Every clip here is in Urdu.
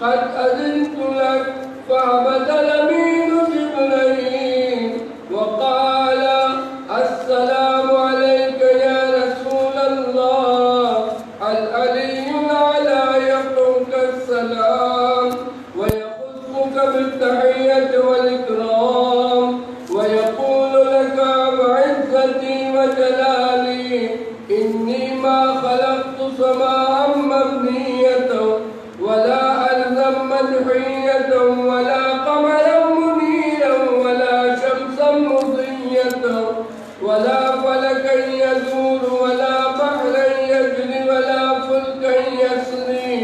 قد أذنت لك. فهبط الأمين جبريل وقال السلام عليك يا رسول الله. العلي الأعلى يقرأك السلام ويخصك بالتحية والإكرام ويقول لك بعزتي وجلالي إني ما خلقت سماء مبنية ولا أرضا مدحية ولا قمرا منيرا ولا شمسا مضية ولا فلكا يدور ولا بحرا يجري ولا فلكا يسري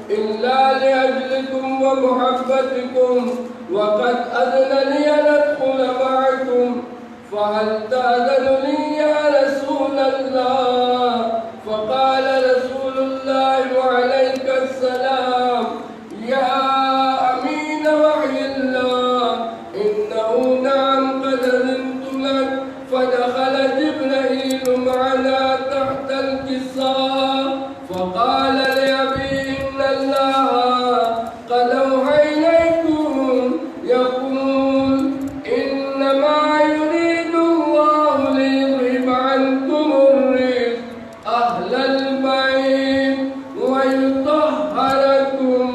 إلا لأجلكم ومحبتكم وقد أذن لي أن أدخل معكم فهل تأذن لي يا رسول الله؟ فقال رسول الله وعليك السلام يا أمين وحي الله إنه نعم قد أذنت لك. فدخل جبريل معنا تحت الكساء فقال لأبي إن الله قد أوحى إليكم يقول إنما يريد الله ليذهب عنكم الرجس أهل البيت ويطهركم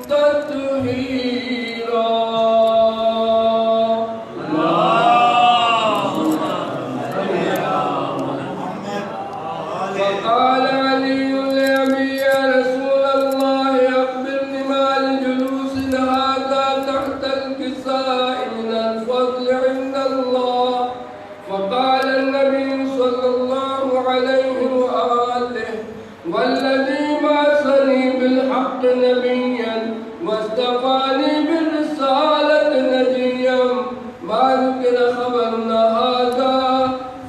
تطهيرا. فقال علي لأبي يا رسول الله أخبرني ما لجلوس هذا تحت الكساء من الفضل عند الله. فقال النبي صلى الله عليه وآله والذي بعثني بالحق نبيا واصطفاني بالرسالة نجيا ما ذكر خبرنا هذا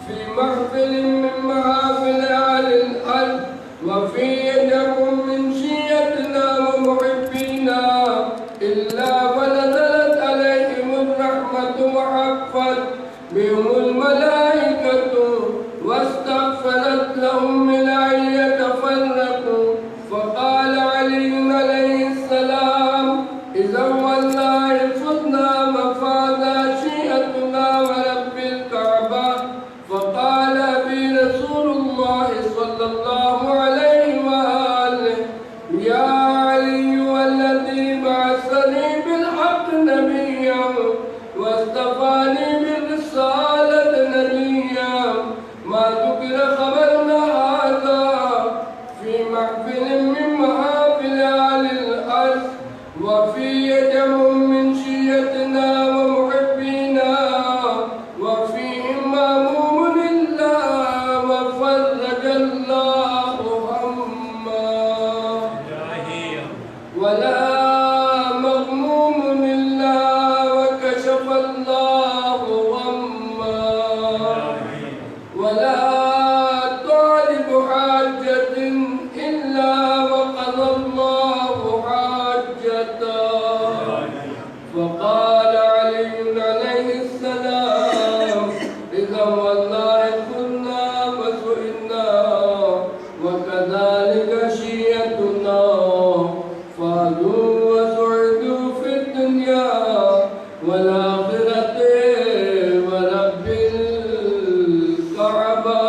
في محفل من محافل أهل الأرض وفي يدكم من شيعتنا ومحبينا إلا ونزلت عليهم الرحمة وحفت بهم الملائكة واستغفرت لهم من أن يتفرقوا. فقال علي عليه السلام إذا والله فزنا مفاز شيئتنا ورب الكعبة. فقال أبي رسول الله صلى الله عليه وآله يا علي والذي بعثني بالحق نبيا واصطفاني بالرسالة نبيا ما ذكر خبرنا هذا في محفل من محافل أهل الأرض وفي يدهم من شيعتنا ومحبينا وفيهم مأموم الله وفرج الله همه ولا مغموم الله وكشف الله غمه ولا طالب حاجة إلا وقضى الله حاجته. فقال علي عليه السلام إذا والله كنا وسئلنا وكذلك شيعتنا فازوا وسعدوا في الدنيا والآخرة ورب الكعبة.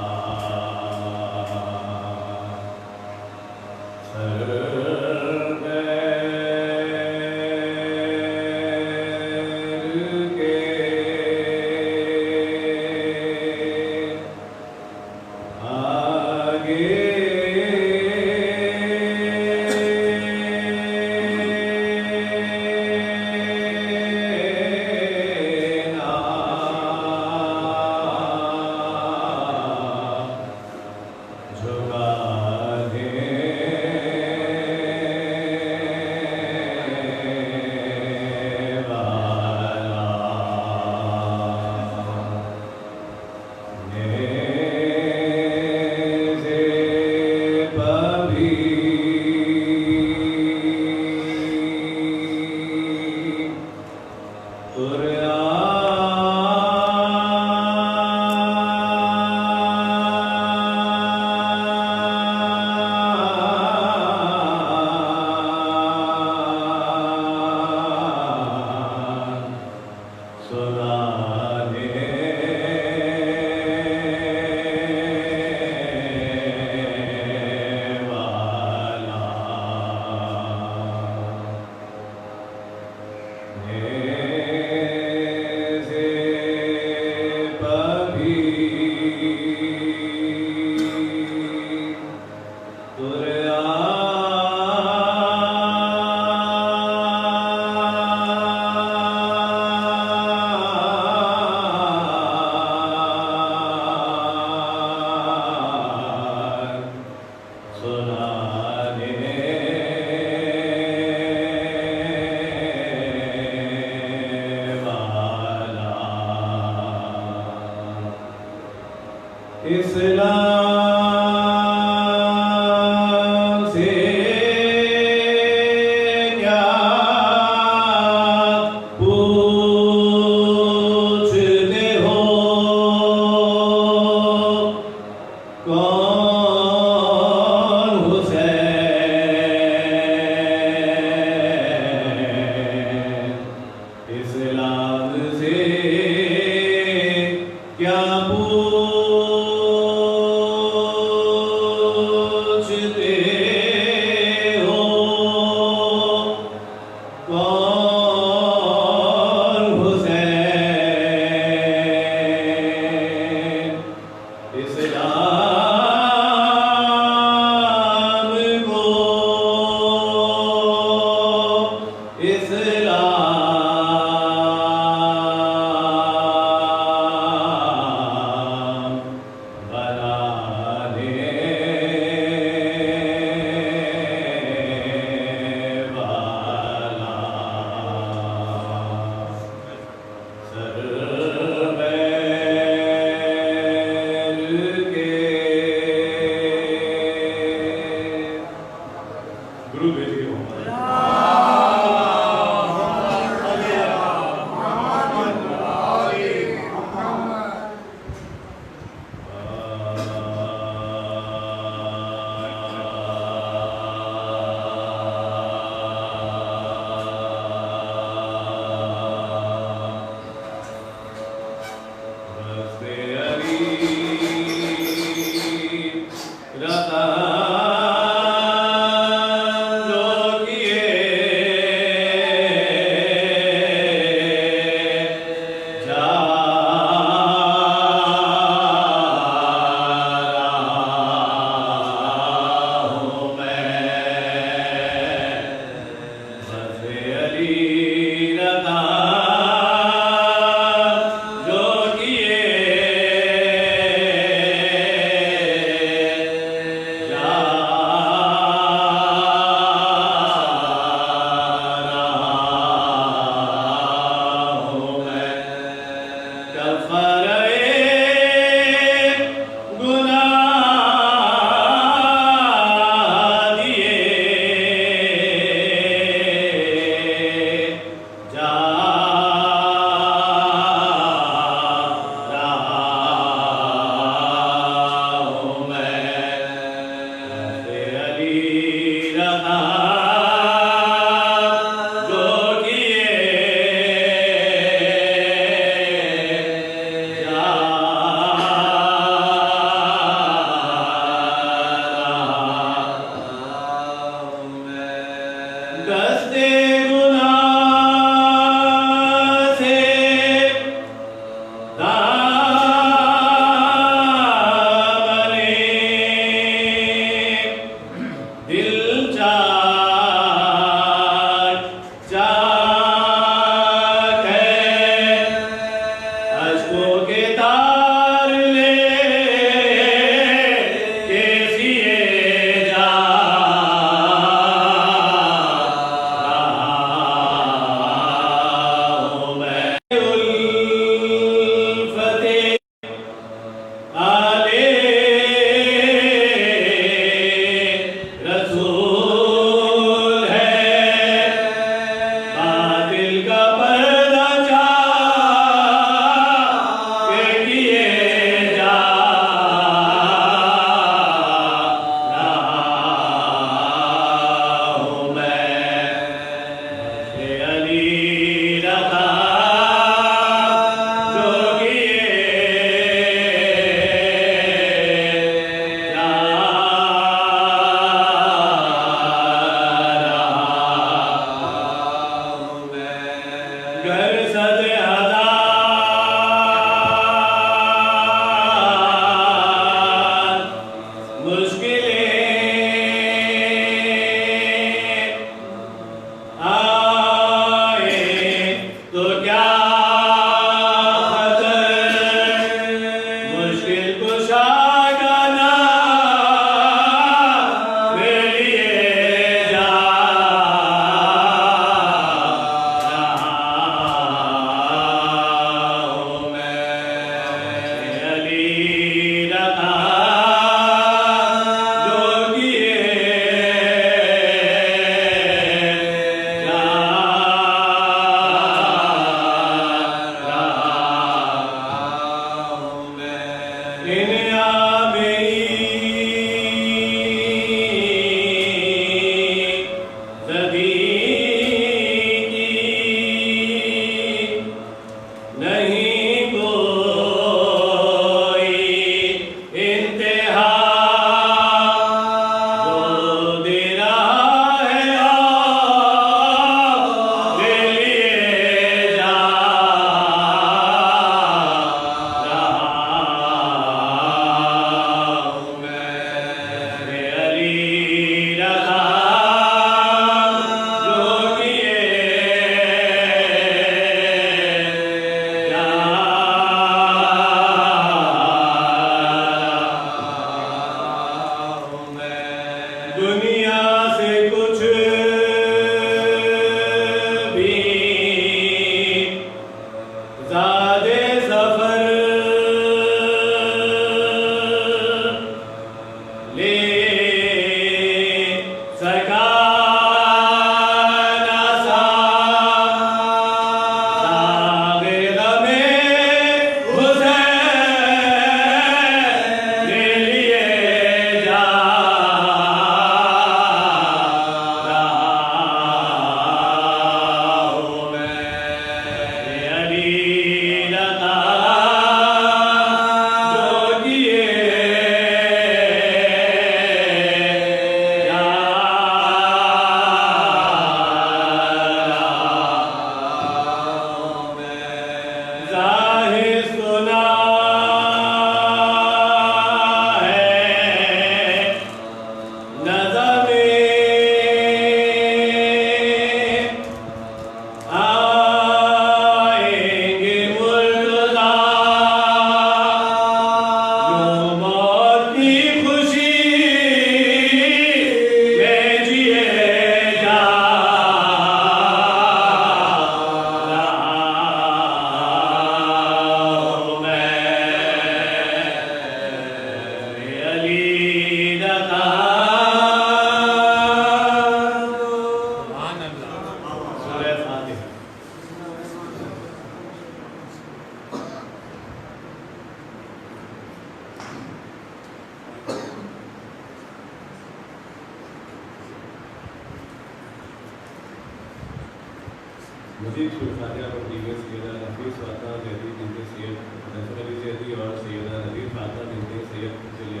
مزید فاتحہ پر دیگر سیدہ نفیس فاطمہ زیدی بنت سید نصر علی زیدی اور سیدہ نذیر فاطمہ بنت سید چلیے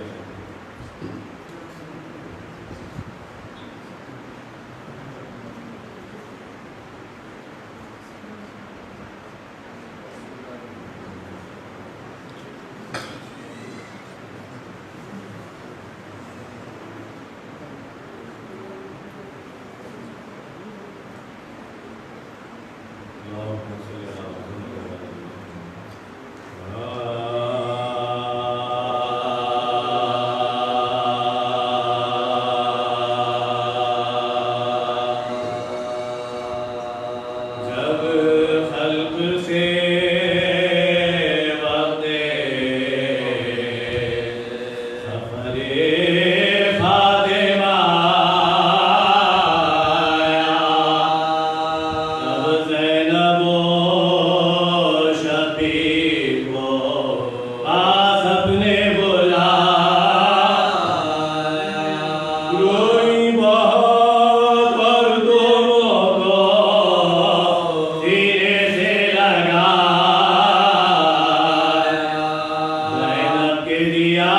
دیا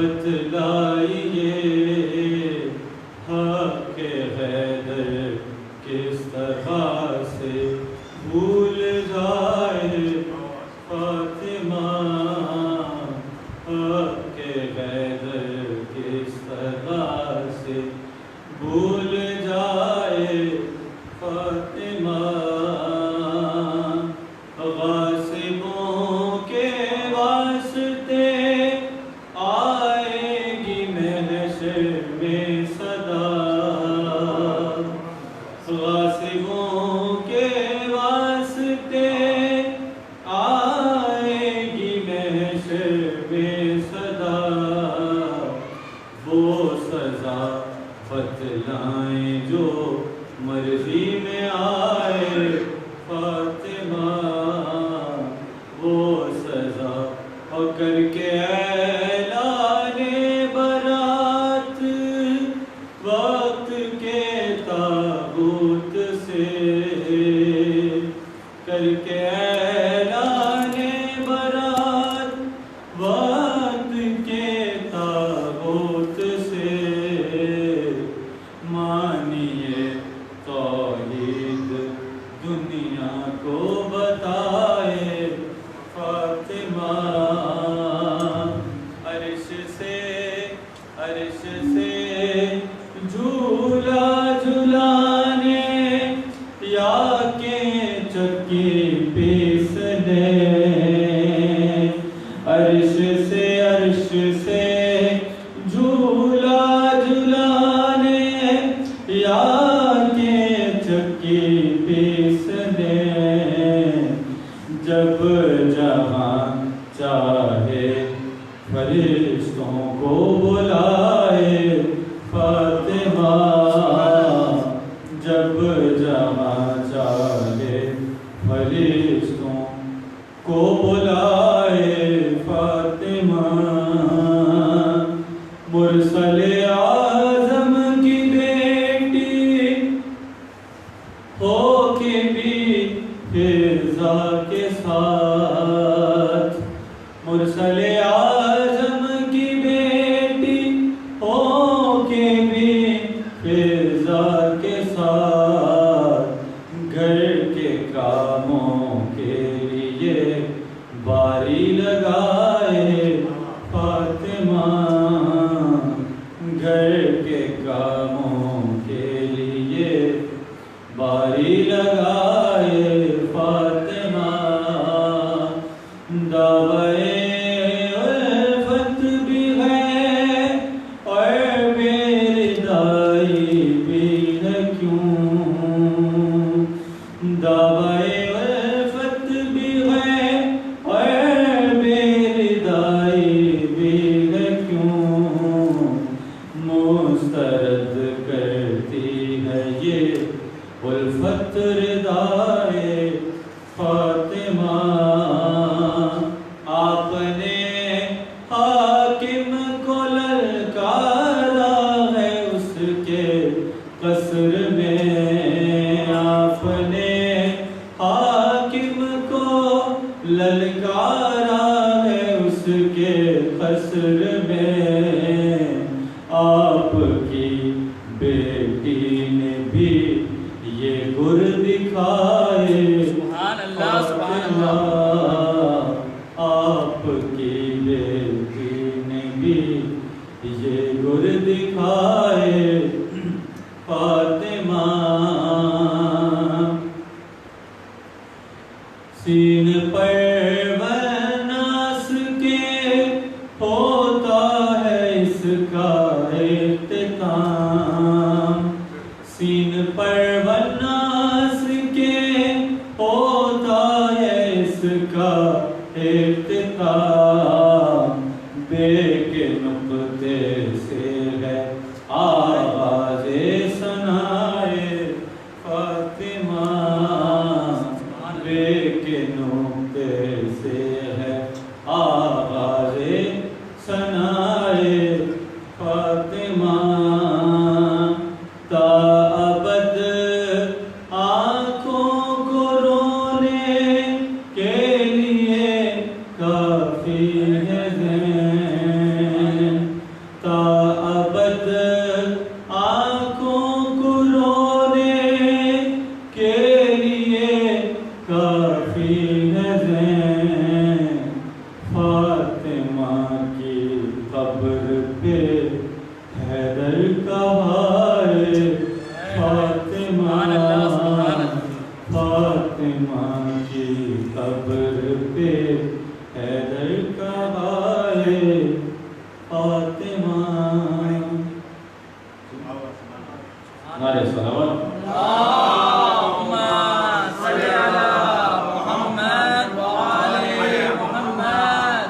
بتلائیے حق حیدر کس طرح سے بھول جائے فاطمہ، حق حیدر کس طرح سے بھول جائے فاطمہ، غاصبوں کے واسطے آئے گی محشر میں صدا، غاصبوں کے واسطے آئے گی محشر میں صدا، وہ سزا بتلائیں جو مرضی میں آئے فاطمہ، وہ سزا اور کر کے اعلان برات وقت کے تابوت سے، کر کے اعلان برات وقت کے تابوت سے، مانیے توحید دنیا کو بتائے فاطمہ، عرش سے جھولا جھلانے یا کہ چکی پیسنے، عرش سے جھولا جھلانے یا کہ چکی پیسنے، جب جہاں چاہے فرشتوں کو بلائے فاطمہ، جب جہاں چاہے فرشتوں کو بلائے فاطمہ، مرسل اعظم کی بیٹی ہو کے بھی فضا کے ساتھ، مرسل اعظم کی بیٹی ہو کے بھی فضا کے ساتھ، گھر کے کاموں کے لیے باری لگائے فاطمہ، گھر کے کاموں کے لیے باری لگائے فاطمہ، دعوے الفت بھی ہے اور میری دائی بھی ہے کیوں، دعوے الفت بھی ہے اور میری دائی بھی ہے کیوں، مسترد کرتی ہے یہ الفت ردائے فاطمہ، آپ نے حاکم کو للکارا ہے اس کے قصر میں، آپ نے حاکم کو للکارا ہے اس کے قصر میں، آپ کی بیٹی نے بھی یہ گر دکھائے فاطمہ، آپ کی بیٹی نے بھی یہ گر دکھائے فاطمہ، سین پر وناس کے ہوتا ہے اس کا اختتام، سین پر وناس کے ہوتا ہے اس کا اختتام، بے کے نقطے سے ہے آغاز ثنائے فاطمہ، بے کے نقطے سے ہے آغاز ثنائے فاطمہ، تا ابد آنکھوں کو رونے کے لیے کافی ہے زین، قبر پہ حیدر کا ہائے فاطمہ فاطمہ کی قبر پہ حیدر کا ہائے فاطمہ نعرہ صلوات اللهم صل على محمد وآل محمد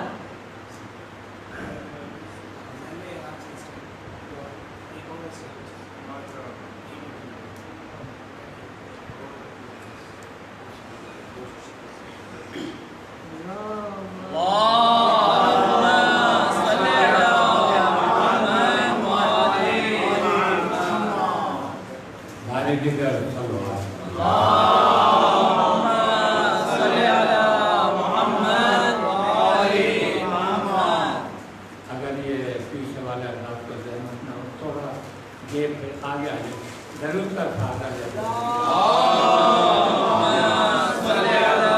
اللهم صل على محمد وآل محمد بھاری دیگر صلوات اللهم صل على محمد وآل محمد اگر یہ پیچھے والے انداز کو ذہن میں ہو تھوڑا یہ پھر آگے آ جائے ضرور تک آگے آ جائے اللهم صل على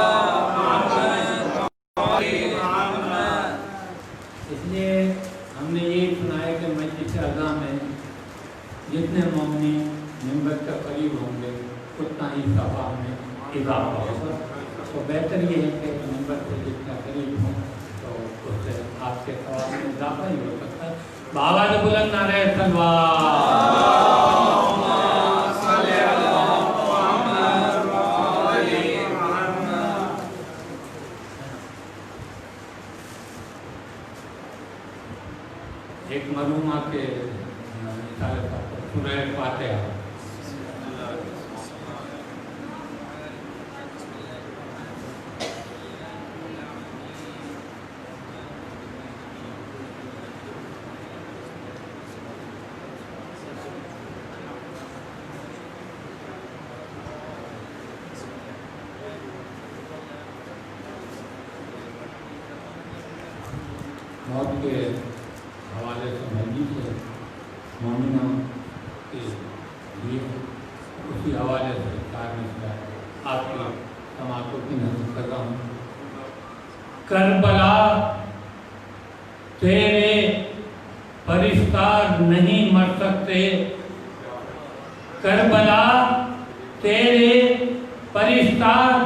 محمد وآل محمد اس لیے ہم نے یہ سنا ہے کہ مجلس اعظم میں جتنے مومنین ممبر کے قریب ہوں گے اتنا ہی ثواب میں اضافہ ہوگا تو بہتر یہ ہے کہ ممبر سے جتنا قریب ہوں تو اس سے آپ کے ثواب میں اضافہ ہی ہو سکتا ہے بابا نے بلند نعرہ اللهم صل على محمد وآل محمد ایک مرحومہ کے سورہ فاتحہ موت کے حوالے سے مہنگی سے مومنہ کے لیے اسی حوالے سے چار مسئلہ آپ کی سماعتوں کی نظر کر رہا ہوں کربلا تیرے فرشتار نہیں مر سکتے کربلا تیرے فرشتار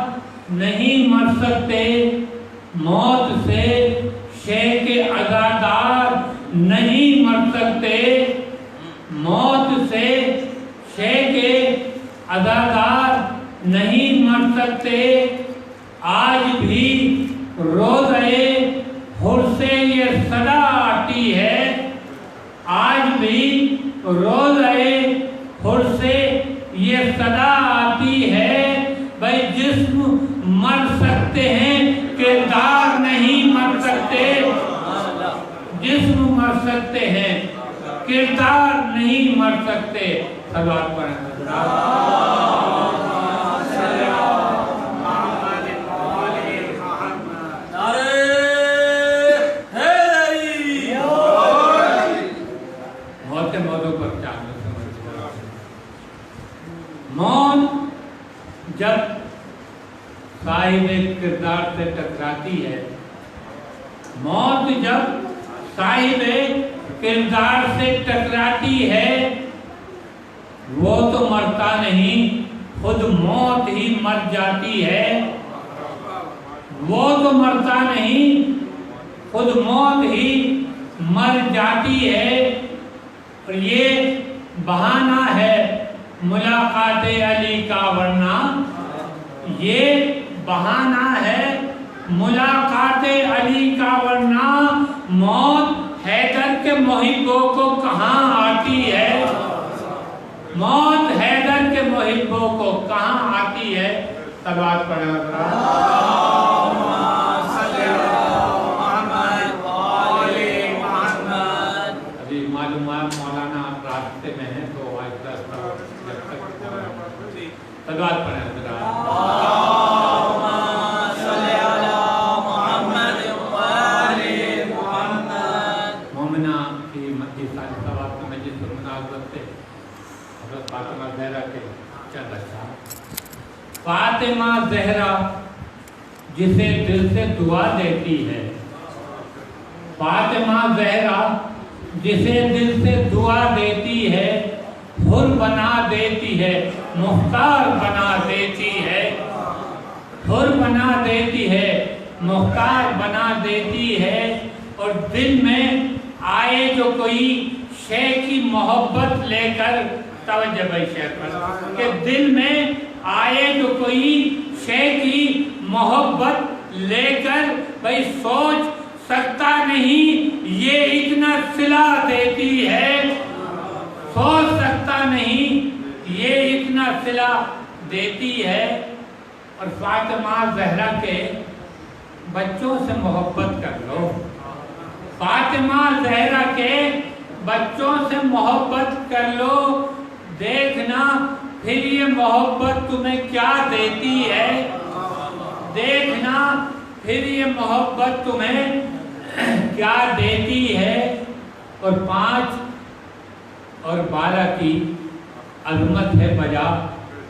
نہیں مر سکتے موت سے شیخ عزادار نہیں مر سکتے موت سے شیخ عزادار نہیں مر سکتے آج بھی روزے حر سے یہ صدا آتی ہے آج بھی روزے حر سے یہ صدا آتی ہے بھائی جسم مر سکتے ہیں کردار نہیں مر سکتے جسم مر سکتے ہیں کردار نہیں مر سکتے صلوات پڑھیں موت کے موضوع پر چاہتے موت جب صاحب کردار سے ٹکراتی ہے موت جب صاحب کردار سے ٹکراتی ہے وہ تو مرتا نہیں خود موت ہی مر جاتی ہے وہ تو مرتا نہیں خود موت ہی مر جاتی ہے اور یہ بہانہ ہے ملاقات علی کا ورنہ یہ بہانہ ہے ملاقات علی کا ورنہ موت حیدر کے محبوں کو کہاں آتی ہے موت حیدر کے محبوں کو کہاں آتی ہے صلوات پڑھیں ابھی معلومات مولانا راستے میں ہیں تو آہستہ صلوات پڑھیں مومنہ کی مجلس ثواب کی مجلس پر مناسبت سے حضرت فاطمہ زہرا کے چند اشعار فاطمہ زہرا جسے دل سے دعا دیتی ہے فاطمہ زہرا جسے دل سے دعا دیتی ہے، حر بنا دیتی ہے، مختار بنا دیتی ہے، حر بنا دیتی ہے، مختار بنا دیتی ہے، اور دل میں آئے جو کوئی شے کی محبت لے کر، توجہ بھائی شیخ پر، کہ دل میں آئے جو کوئی شے کی محبت لے کر بھائی سوچ سکتا نہیں یہ اتنا صلہ دیتی ہے، سوچ سکتا نہیں یہ اتنا صلہ دیتی ہے۔ اور فاطمہ زہرا کے بچوں سے محبت کر لو، فاطمہ زہرا کے بچوں سے محبت کر لو، دیکھنا پھر یہ محبت تمہیں کیا دیتی ہے، دیکھنا پھر یہ محبت تمہیں کیا دیتی ہے۔ اور 5 اور 12 کی عظمت ہے بجا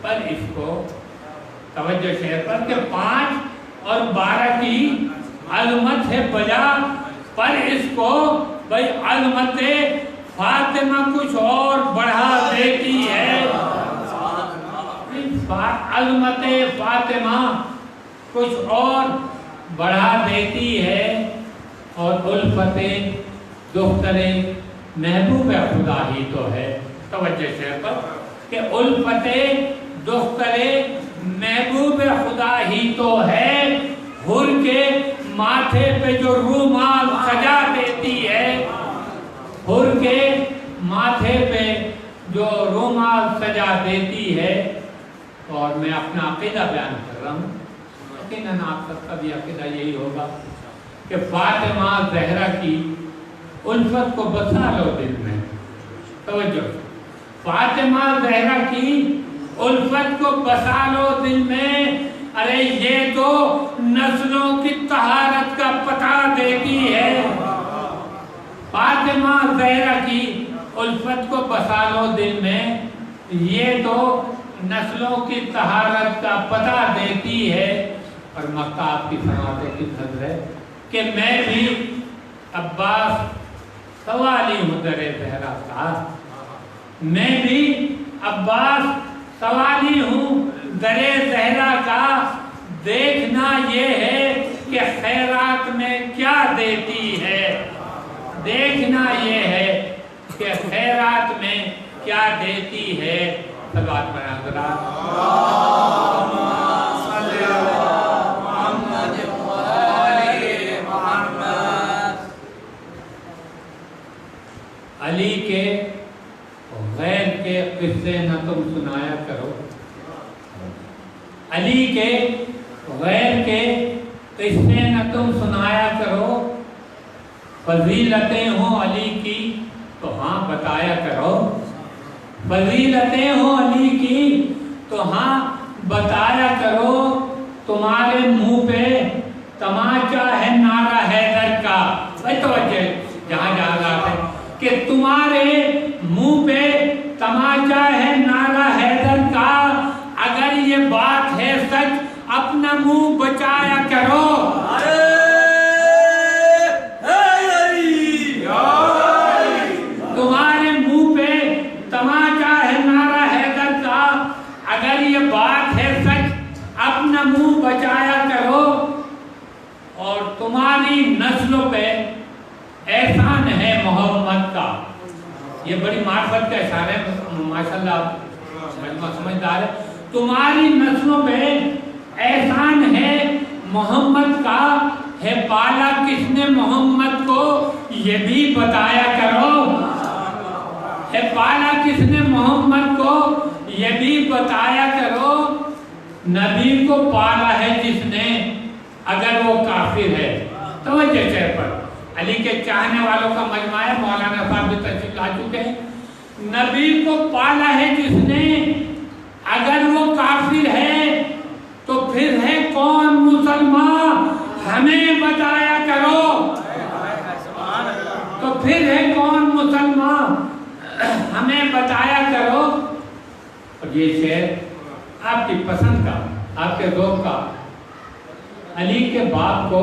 پر اس کو، توجہ شہر پر، کہ 5 اور 12 کی عظمت ہے بجا پر اس کو بھائی عظمت فاطمہ کچھ اور بڑھا دیتی ہے، عظمت فاطمہ کچھ اور بڑھا دیتی ہے۔ اور الفت دختر محبوب خدا ہی تو ہے، توجہ شہر پر، کہ الفت دختر محبوب خدا ہی تو ہے، حر کے ماتھے پہ جو رومال سجا دیتی ہے، حر کے ماتھے پہ جو رومال سجا دیتی ہے۔ اور میں اپنا عقیدہ بیان کر رہا ہوں، یقیناً آپ سب کا بھی عقیدہ یہی ہوگا کہ فاطمہ زہرا کی الفت کو بسا لو دل میں، توجہ، فاطمہ زہرا کی الفت کو بسا لو دل میں، ارے یہ تو نسلوں کی طہارت کا پتہ دیتی ہے، فاطمہ زہرا کی الفت کو بسا لو دل میں، یہ تو نسلوں کی طہارت کا پتہ دیتی ہے۔ اور مکہ آپ کی سماعتیں کی نظر ہے کہ میں بھی عباس سوالی ہوں در زہرا کا، میں بھی عباس سوالی ہوں در زہرا کا، دیکھنا یہ ہے کہ خیرات میں کیا دیتی ہے، دیکھنا یہ ہے کہ خیرات میں کیا دیتی ہے۔ صلوات پر حضرات علی کے غیر کے قصے نہ تم سنایا کرو، علی کے غیر کے قصے نہ تم سنایا کرو، فضیلتیں ہوں علی کی تو ہاں بتایا کرو، فضیلتیں ہوں علی کی تو ہاں بتایا کرو، تمہارے منہ پہ تماچا ہے نعرہ حیدر کا، توجہ جہاں جہاں ہے کہ تمہارے منہ پہ تماچا ہے نعرہ حیدر کا، اگر یہ بات ہے سچ اپنا منہ بچایا کرو، تمہارے منہ پہ تماچا ہے نعرہ حیدر کا، اگر یہ بات ہے سچ اپنا منہ بچایا کرو، اور تمہاری نسلوں پہ احسان ہے محمد کا۔ یہ بڑی معرفت کا احسان ہے، ماشاءاللہ سمجھدار ہے، تمہاری نسلوں پہ احسان ہے محمد کا، ہے پالا کس نے محمد کو یہ بھی بتایا کرو، ہے پالا کس نے محمد کو یہ بھی بتایا کرو، نبی کو پالا ہے جس نے اگر وہ کافر ہے، توجہ چہر پر، علی کے چاہنے والوں کا مجمع ہے، مولانا صاحب بھی تشریف لا چکے ہیں، نبی کو پالا ہے جس نے اگر وہ کافر ہے تو پھر ہے کون مسلمان، ہمیں بتایا کرو، تو پھر ہے کون مسلمان، ہمیں بتایا کرو۔ اور یہ شعر آپ کی پسند کا، آپ کے ذوق کا، علی کے باپ کو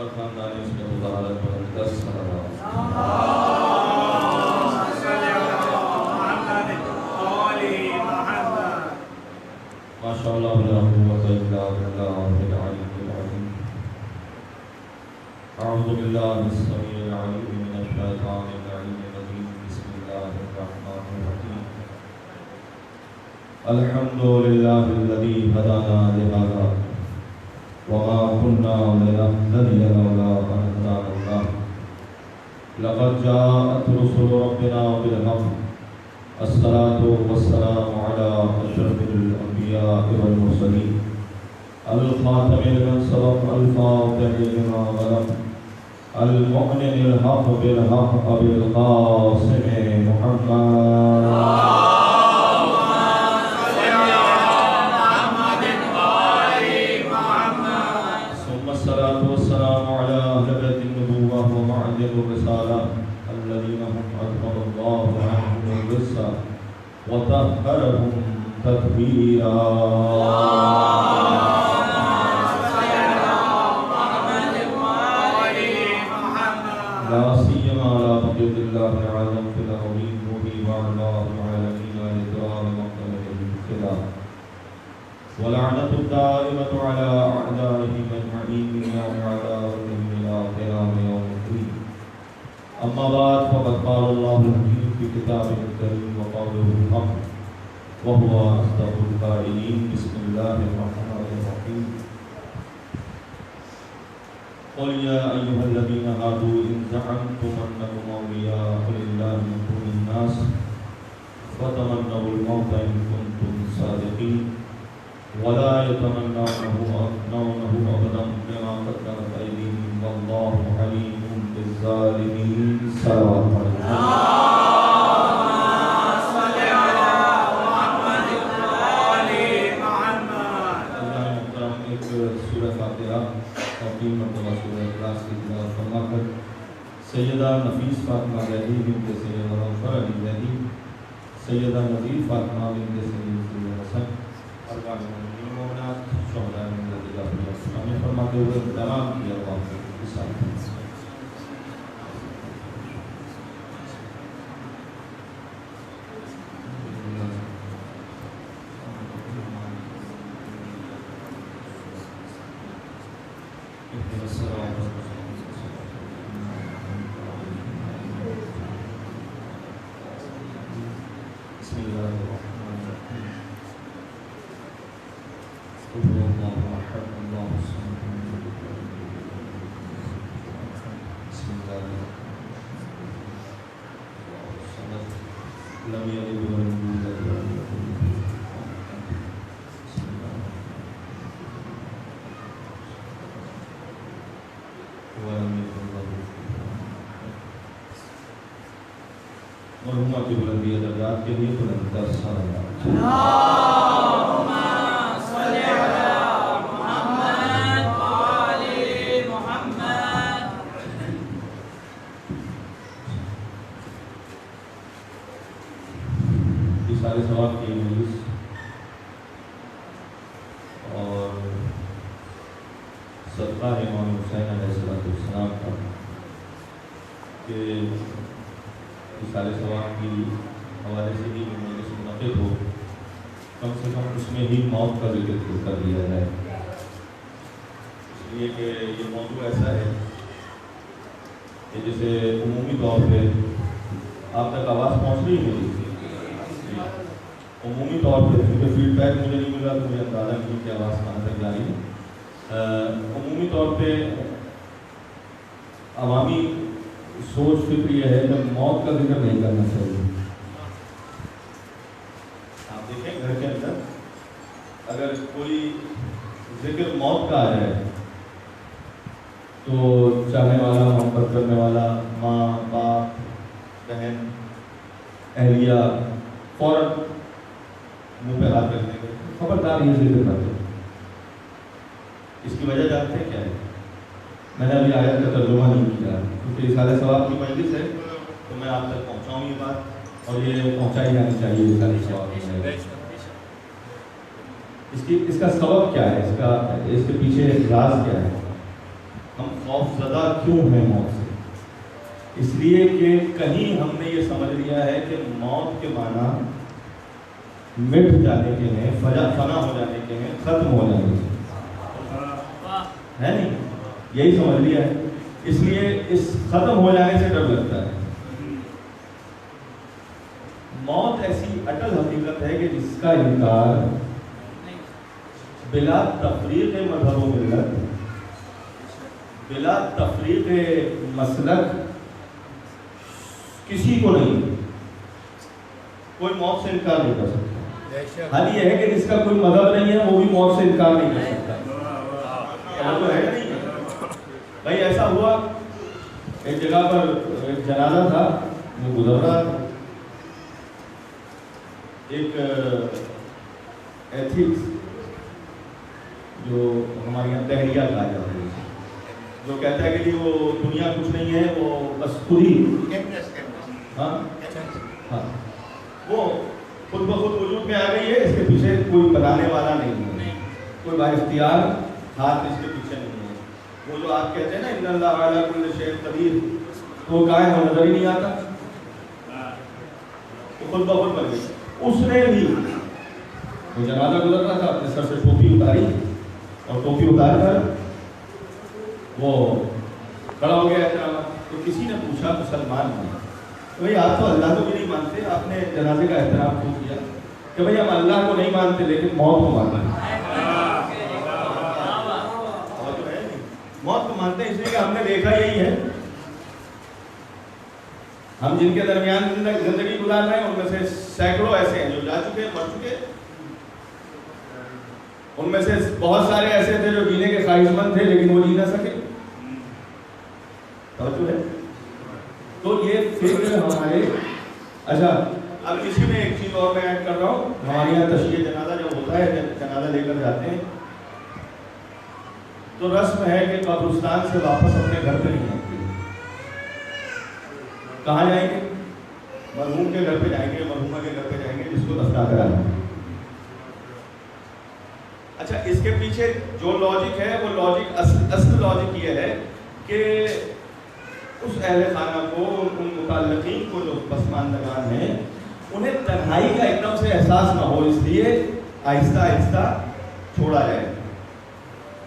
اور خاندان اس میں مظاہرت پر دس صلوات۔ ماشاء اللہ لا قوة الا باللہ العلی العظیم۔ اعوذ باللہ السمیع العلیم من الشیطان اللعین الرجیم۔ بسم اللہ الرحمن الرحیم۔ الحمد للہ الذی ہدانا لہذا وما كنا لنهتدي لولا أن هدانا الله لقد جاءت رسل ربنا بالحق الصلاة والسلام على أشرف الأنبياء والمرسلين الخاتم لمن سبق الفاتح لما غلق المؤمن الحق بالحق أبي القاسم محمد الرسالة الذين هم أكبر الله عنهم الرسالة وطهرهم تطهيرا لا سيما على بقية الله العظم في الأولين به وعلى العالمين الإكرام مقتله بالخلاف ولعنة الدائمة على أعدائهم أجمعين من يوم عداوتهم إلى قيام يوم الدين. أما بعد فقد قال الله الحكيم في كتابه الكريم وقوله الحق وهو أصدق القائلين. بسم الله الرحمن الرحيم. قل يا أيها الذين هادوا إن زعمتم أنكم أولياء لله من دون الناس فتمنوا الموت إن كنتم صادقين ولا يتمنونه أبدا بما قدمت أيديهم والله عليم بالظالمين. صلوات سیدہ نفیس فاطمہ زیدی بنت سید غفر علی زیدی، سیدہ نظیر فاطمہ بنت سید سید حسن، ارکان مومنین مومنات، شہداء ملت جعفریہ اسلامی فرماتے ہوئے تمام کی ارواح کو احسان مرحومہ کی بلندی درجات کے لیے بلند در سلام اللهم صل على محمد وآل محمد. یہ سارے ثواب کی مجلس اور صدقہ امام حسین علیہ السلام کا کہ سارے ثواب کی حوالے سے ہی مجلس منعقد ہو، کم سے کم اس میں ہی موت کا ذکر کر دیا جائے، اس لیے کہ یہ موضوع ایسا ہے کہ جسے عمومی طور پہ آپ تک آواز پہنچ رہی ہے، عمومی طور پہ کیونکہ فیڈ بیک مجھے نہیں ملا تو مجھے اندازہ نہیں کہ آواز کہاں تک جا رہی ہے، عمومی طور پہ عوامی سوچ فکر یہ ہے کہ موت کا ذکر نہیں کرنا چاہیے. آپ دیکھیں گھر کے اندر اگر کوئی ذکر موت کا آ جائے تو چاہنے والا، محبت کرنے والا ماں باپ بہن اہلیہ فوراً منہ پہ ہاتھ رکھ دیں گے، خبردار یہ ذکر نہ کرو. اس کی وجہ جانتے ہیں کیا ہے؟ میں نے ابھی آیت کا ترجمہ نہیں کیا کیونکہ یہ سارے ثواب کی مجلس ہے تو میں آپ تک پہنچاؤں یہ بات، اور یہ پہنچائی جانی چاہیے یہ سارے ثواب کی مجلس. اس کا سبب کیا ہے، اس کے پیچھے راز کیا ہے؟ ہم خوف زدہ کیوں ہیں موت سے؟ اس لیے کہ کہیں ہم نے یہ سمجھ لیا ہے کہ موت کے معنی مٹ جانے کے ہیں، فنا ہو جانے کے ہیں، ختم ہو جانے کے ہے نہیں، یہی سمجھ لیا ہے. اس لیے اس ختم ہو جانے سے ڈر لگتا ہے. موت ایسی اٹل حقیقت ہے کہ جس کا انکار بلا تفریق مذہب و ملت، بلا تفریق مسلک کسی کو نہیں، کوئی موت سے انکار نہیں کر سکتا. حال یہ ہے کہ جس کا کوئی مذہب نہیں ہے وہ بھی موت سے انکار نہیں کر سکتا. تو ہے نہیں بھائی. ایسا ہوا ایک جگہ پر ایک جنازہ تھا، وہ گزر رہا تھا، ایک ایتھکس جو ہمارے یہاں تحریہ کہا جاتا ہے، جو کہتا ہے کہ وہ دنیا کچھ نہیں ہے، وہ بس خود ہی ہاں وہ خود بخود وجود میں آ گئی ہے، اس کے پیچھے کوئی بتانے والا نہیں ہے، کوئی با اختیار ہاتھ اس کے پیچھے نہیں ہے. وہ جو آپ کہتے ہیں نا ان اللہ علی کل شیء قدیر، تو کہاں ہے، وہ نظر ہی نہیں آتا، وہ خود بخود بن گئی. اس نے بھی وہ جنازہ گزر رہا تھا، اپنے سر سے ٹوپی اتاری اور ٹوپی اتار کر وہ کھڑا ہو گیا احترام. تو کسی نے پوچھا مسلمان نے، بھائی آپ تو اللہ کو بھی نہیں مانتے، آپ نے جنازے کا احترام کیوں کیا؟ کہ بھائی ہم اللہ کو نہیں مانتے لیکن موت کو مانتے ہیں. موت کو مانتے ہیں اس لیے کہ ہم نے دیکھا یہی ہے، ہم جن کے درمیان زندگی گزار رہے ہیں ان میں سے سینکڑوں ایسے ہیں جو جا چکے، مر چکے، ان میں سے بہت سارے ایسے تھے جو جینے کے خواہش مند تھے لیکن وہ جی نہ سکے. توجہ ہے. تو یہ فکر ہمارے اچھا اب اسی میں ایک چیز اور میں ایڈ کر رہا ہوں. ہمارے یہاں تشییع جنازہ جب ہوتا ہے، جب جنازہ لے کر جاتے ہیں تو رسم ہے کہ قبرستان سے واپس اپنے گھر پہ نہیں آتے. کہاں جائیں گے؟ مرحوم کے گھر پہ جائیں گے، مرحومہ کے گھر پہ جائیں گے جس کو دفنا کرانا. اچھا اس کے پیچھے جو لاجک ہے وہ لاجک اصل لاجک یہ ہے کہ اس اہل خانہ کو، ان متعلقین کو جو پسماندگان ہیں، انہیں تنہائی کا ایک دم سے احساس نہ ہو، اس لیے آہستہ آہستہ چھوڑا جائے.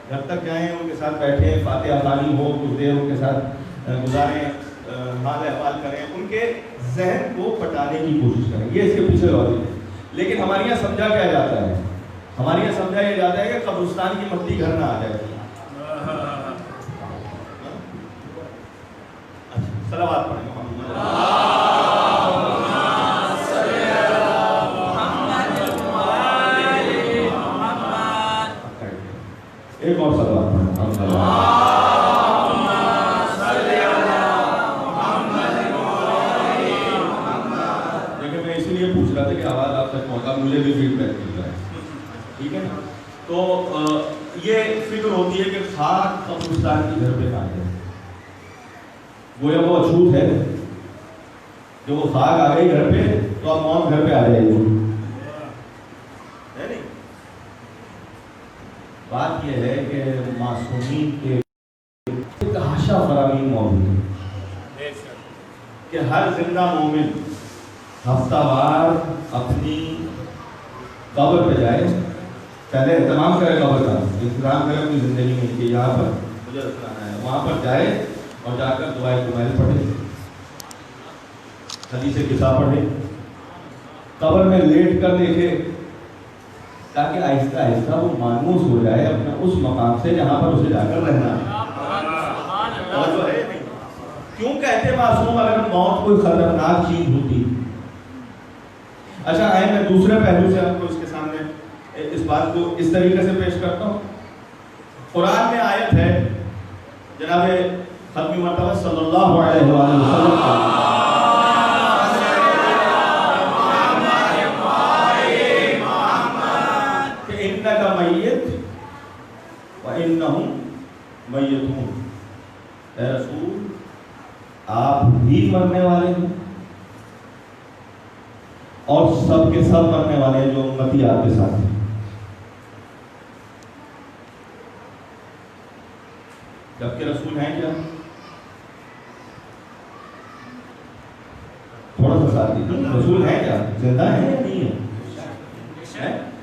گھر تک جائیں، ان کے ساتھ بیٹھیں، فاتحہ خوانی ہو، کچھ دیر ان کے ساتھ گزاریں، حال احوال کریں، ان کے ذہن کو پٹانے کی کوشش کریں. یہ اس کے پیچھے لاجک ہے. لیکن ہمارے یہاں سمجھا کیا جاتا ہے؟ ہمارے یہاں سمجھا یہ جاتا ہے کہ قبرستان کی مٹی گھر نہ آ جائے. صلوات پڑھیں ایک اور صلوات پڑھیں. دیکھیں میں اسی لیے پوچھ رہا تھا کہ آواز آپ تک پہنچا، مجھے بھی فیڈ بیک مل رہا ہے. ٹھیک ہے نا؟ تو یہ فکر ہوتی ہے کہ خاک قبرستان کی گھر پہ نہ آئے. گویا وہ اچھوت ہے، جو وہ خاک آ گئی گھر پہ تو اب موت گھر پہ آ جائے گی. بات یہ ہے کہ معصومین کے تحاشا فرامین موجود ہے کہ ہر زندہ مومن ہفتہ وار اپنی قبر پہ جائے، پہلے اہتمام کرے قبر کا، انتظام کرے اپنی زندگی میں کہ یہاں پر مجھے رکھنا ہے، وہاں پر جائے اور جا کر دعائے کمیل پڑھے، حدیث قصہ پڑھے، قبر میں لیٹ کر دیکھے، تاکہ آہستہ آہستہ وہ مانوس ہو جائے اپنا اس مقام سے جہاں پر اسے جا کر رہنا ہے. کیوں کہتے معصوم؟ اگر موت کوئی خطرناک چیز ہوتی. اچھا آئے میں دوسرے پہلو سے آپ کو اس کے سامنے اس بات کو اس طریقے سے پیش کرتا ہوں. قرآن میں آیت ہے جناب ختمی مرتبہ صلی اللہ علیہ وسلم انکا میت و انہم میتون. اے رسول آپ بھی مرنے والے ہیں اور سب کے سب مرنے والے ہیں جو امتی آپ کے ساتھ ہیں. جبکہ رسول ہیں کیا؟ تھوڑا سا ساتھ دیجیے، رسول ہیں کیا؟ زندہ ہیں یا نہیں ہے؟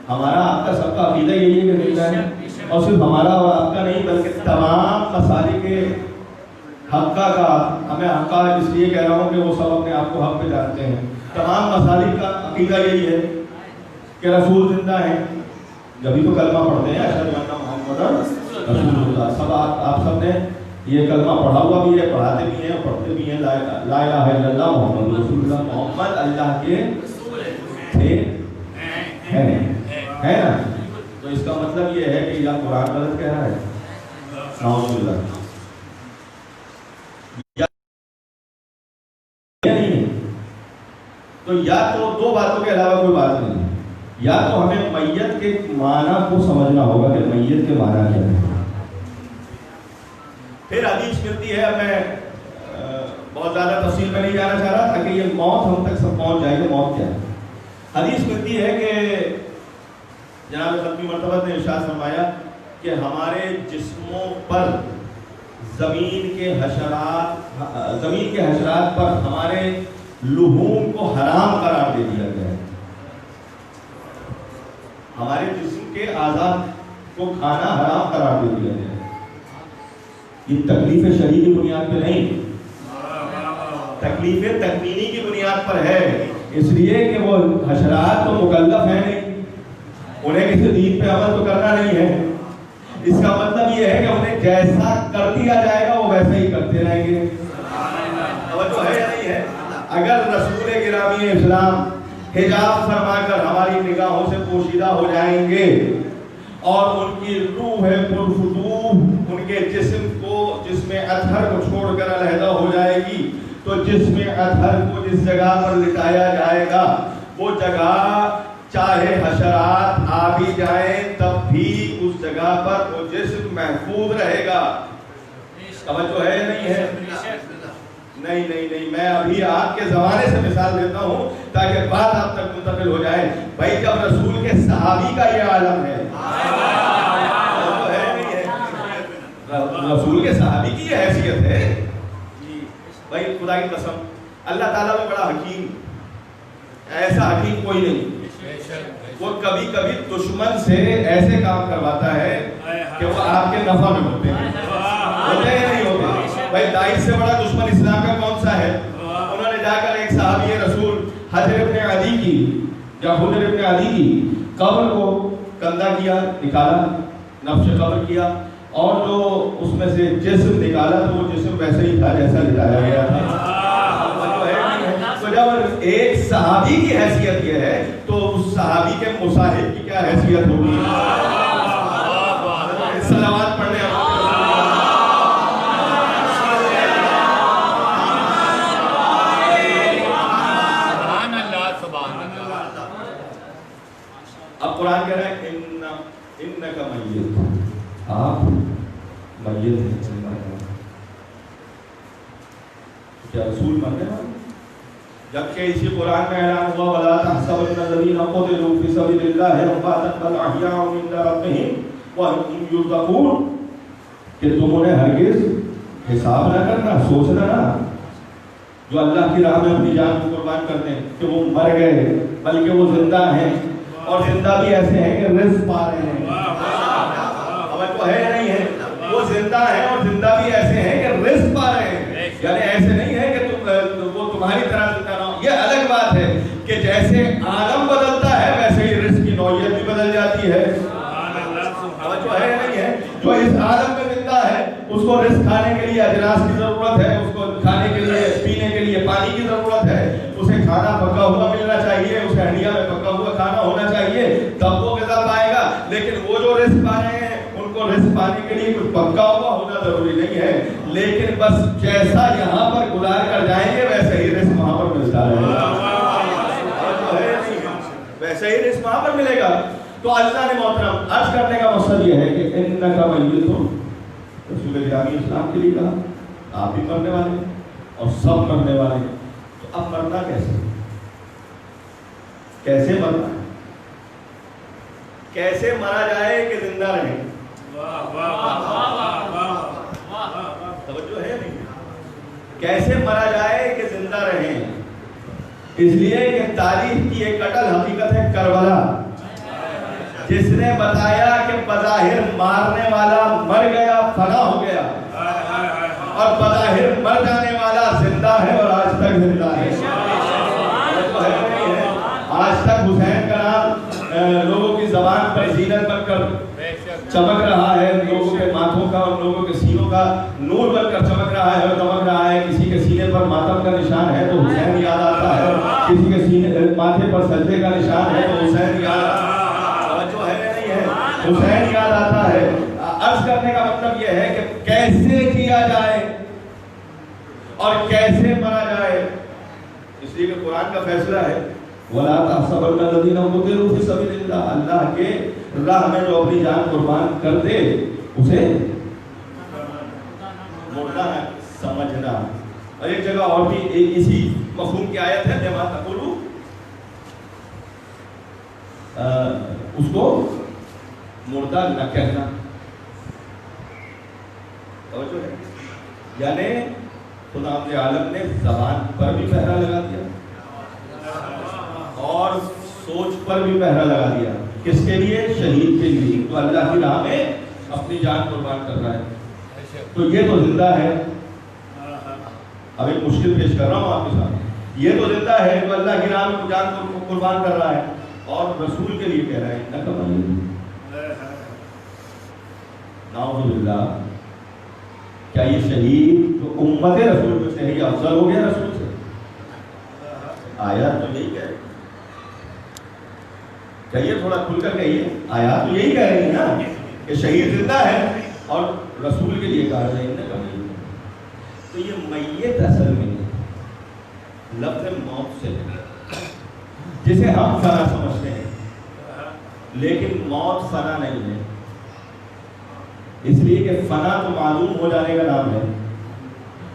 ہمارا آپ کا سب کا عقیدہ یہی ہے کہ زندہ ہے، اور صرف ہمارا اور آپ کا نہیں بلکہ تمام مسالک حقہ کا. ہمیں حقہ اس لیے کہہ رہا ہوں کہ وہ سب اپنے آپ کو حق پہ جانتے ہیں. تمام مسالک کا عقیدہ یہی ہے کہ رسول زندہ ہیں، جبھی تو کلمہ پڑھتے ہیں اشہد ان محمد رسول اللہ. سب آپ سب نے یہ کلمہ پڑھا ہوا بھی ہے، پڑھاتے بھی ہیں، پڑھتے بھی ہیں. لا الہ الا اللہ محمد رسول اللہ، محمد اللہ کے تھے ہے نا. تو اس کا مطلب یہ ہے کہ یا قرآن غلط کہہ رہا ہے، نعوذ باللہ. تو یا تو دو باتوں کے علاوہ کوئی بات نہیں ہے. یا تو ہمیں میت کے معنی کو سمجھنا ہوگا کہ میت کے معنی کیا ہے. پھر حدیث ملتی ہے، میں بہت زیادہ تفصیل میں نہیں جانا چاہ رہا تاکہ یہ موت ہم تک سب پہنچ جائے کہ موت کیا ہے. حدیث ملتی ہے کہ جناب ختمی مرتبہ نے ارشاد فرمایا کہ ہمارے جسموں پر زمین کے حشرات پر ہمارے لحوم کو حرام قرار دے دیا گیا ہے. ہمارے جسم کے اعضاء کو کھانا حرام قرار دے دیا گیا ہے. یہ تکلیف شرعی کی بنیاد پہ نہیں، تکلیف تکوینی کی بنیاد پر ہے. اس لیے کہ وہ حشرات تو مکلف ہیں نہیں، انہیں کسی دین پہ عمل تو کرنا نہیں ہے. اس کا مطلب یہ ہے کہ انہیں جیسا کر دیا جائے گا وہ ویسے ہی کرتے رہیں گے. توجہ ہے یا نہیں ہے؟ اگر رسول گرامی اسلام حجاب فرما کر ہماری نگاہوں سے پوشیدہ ہو جائیں گے اور ان کی روح پرفتوح ان کے جسم اطہر کو چھوڑ کر علیحدہ ہو جائے گی، تو جسم اطہر کو جس جگہ پر لٹایا جائے گا وہ جگہ چاہے حشرات آ بھی جائیں تب بھی اس جگہ پر وہ جسم محفوظ رہے گا. توجہ ہے نہیں ہے؟ نہیں میں ابھی آپ کے زمانے سے مثال دیتا ہوں تاکہ بات آپ تک منتقل ہو جائے. بھائی جب رسول کے صحابی کا یہ عالم ہے، رسول کے صحابی کی یہ حیثیت ہے، بھائی خدا کی قسم اللہ تعالیٰ میں بڑا حکیم، ایسا حکیم کوئی نہیں. وہ کبھی کبھی دشمن سے ایسے کام کرواتا ہے کہ وہ آپ کے نفع میں ہوتے ہیں، ہوتے یا نہیں ہوتے؟ بھائی داعش سے بڑا دشمن اسلام کا کون سا ہے؟ انہوں نے جا کر ایک صحابی رسول حجر ابن عدی کی یا حجر ابن عدی کی قبر کو کندہ کیا، نکالا، نفش قبر کیا، اور جو اس میں سے جسم نکالا تو وہ جسم ویسے ہی تھا جیسا لٹایا گیا تھا۔ تو جب ایک صحابی کی حیثیت یہ ہے تو اس صحابی کے مصاحب کی کیا حیثیت ہوگی؟ صلوات پڑھنے اب قرآن کہہ رہا ہے انکا میت، آپ میت ہیں، کیا رسول مرنے والے؟ جبکہ اسی قرآن میں اعلان ہوا وَلَا تَحْسَبَنَّ الَّذِينَ قُتِلُوا فِي سَبِيلِ اللَّهِ أَمْوَاتًا بَلْ أَحْيَاءٌ عِندَ رَبِّهِمْ وَهُمْ يُرْزَقُونَ کہ تم انہیں ہرگز حساب نہ کرنا، سوچنا نہ جو اللہ کی راہ میں اپنی جان کو قربان کرتے ہیں کہ وہ مر گئے، بلکہ وہ زندہ ہیں، اور زندہ بھی ایسے ہیں کہ رزق پا رہے ہیں۔ ہمیں تو ہے نہیں ہے، وہ زندہ ہیں اور زندہ بھی ایسے ہیں کہ رزق پا رہے ہیں، یعنی ایسے نہیں ہے کہ وہ تمہاری طرح زندہ نہ ہو۔ یہ الگ بات ہے کہ جیسے عالم بدلتا ہے ویسے ہی رزق کی نوعیت بھی بدل جاتی ہے۔ جو ہے نہیں ہے، جو اس عالم میں زندہ ہے اس کو رزق کھانے کے لیے اجناس کی ضرورت ہے، اس کو کھانے کے لیے پینے کے لیے پانی کی ضرورت ہے، اسے کھانا پکا ہوا ملنا چاہیے، اسے ہنڈیا میں پکا ہوا کھانا ہونا چاہیے، تب وہ غذا پائے گا۔ لیکن وہ جو رزق پا رہے ہیں ان کو رزق پانے کے لیے کچھ پکا ہوا ہونا ضروری نہیں ہے، لیکن بس جیسا یہاں پر گزار کر جائیں گے ویسے ہی رزق وہاں پر ملتا رہے گا، ویسے ہی رزق وہاں پر ملے گا۔ تو اللہ نے محترم عرض کرنے کا مقصد یہ ہے کہ انکا میت، رسول گرامی اسلام کے لیے کہا آپ بھی مرنے والے ہیں اور سب مرنے والے ہیں۔ تو اب مرنا کیسے؟ کیسے مرنا ہے؟ کیسے مرا جائے کہ زندہ رہے؟ توجہ ہے نہیں؟ کیسے مرا جائے کہ زندہ رہے؟ اس لیے کہ تاریخ کی ایک اٹل حقیقت ہے کربلا، جس نے بتایا کہ بظاہر مارنے والا مر گیا، فنا ہو گیا، اور بظاہر مر جانے والا زندہ ہے اور آج تک زندہ ہے۔ آج تک حسین کا نام لوگوں کی زبان پر زینت بن کر چمک رہا ہے، لوگوں کے ماتھوں کا اور لوگوں کے سینوں کا نور بن کر چمک رہا ہے اور دمک رہا ہے۔ کسی کے سینے پر ماتم کا نشان ہے تو حسین یاد آتا ہے، کسی کے سینے ماتھے پر سجدے کا نشان ہے تو حسین یاد آتا ہے، حسین یاد آتا ہے۔ عرض کرنے کا مطلب یہ ہے کہ کیسے کیا جائے اور کیسے مرا جائے، اس لیے کہ قرآن کا فیصلہ ہے وَلَا تَحْسَبَنَّ الَّذِينَ قُتِلُوا فِي سَبِيلِ اللَّهِ، اللہ کے راہ میں جو اپنی جان قربان کر دے اسے مردہ سمجھنا۔ اور ایک جگہ اور بھی اسی مفہوم کی آیت ہے جمع تقولو، اس کو مردہ نہ کہنا، توجہ ہے، یعنی خدا عالم نے زبان پر بھی پہرا لگا دیا اور سوچ پر بھی پہرا لگا دیا۔ کس کے لیے؟ شہید کے لیے، تو اللہ کی راہ میں اپنی جان قربان کر رہا ہے۔ تو یہ تو زندہ ہے، اب ایک مشکل پیش کر رہا ہوں آپ کے ساتھ، یہ تو زندہ ہے جو اللہ کی راہ میں جان کو قربان کر رہا ہے اور رسول کے لیے کہہ رہا ہے نہ کمائیے۔ نعوذ باللہ، کیا یہ شہید جو امت رسول میں سے ہے یہ افضل ہو گیا رسول سے؟ آیات تو یہی کہہ رہی، کہیے تھوڑا کھل کر کہیے، آیات تو یہی کہہ رہی ہے نا کہ شہید زندہ ہے اور رسول کے لیے کہا جائے نہ کمائیے۔ تو یہ میت اصل میں لفظ موت سے ہے، جسے ہم فنا سمجھتے ہیں، لیکن موت فنا نہیں ہے، اس لیے کہ فنا تو معلوم ہو جانے کا نام ہے،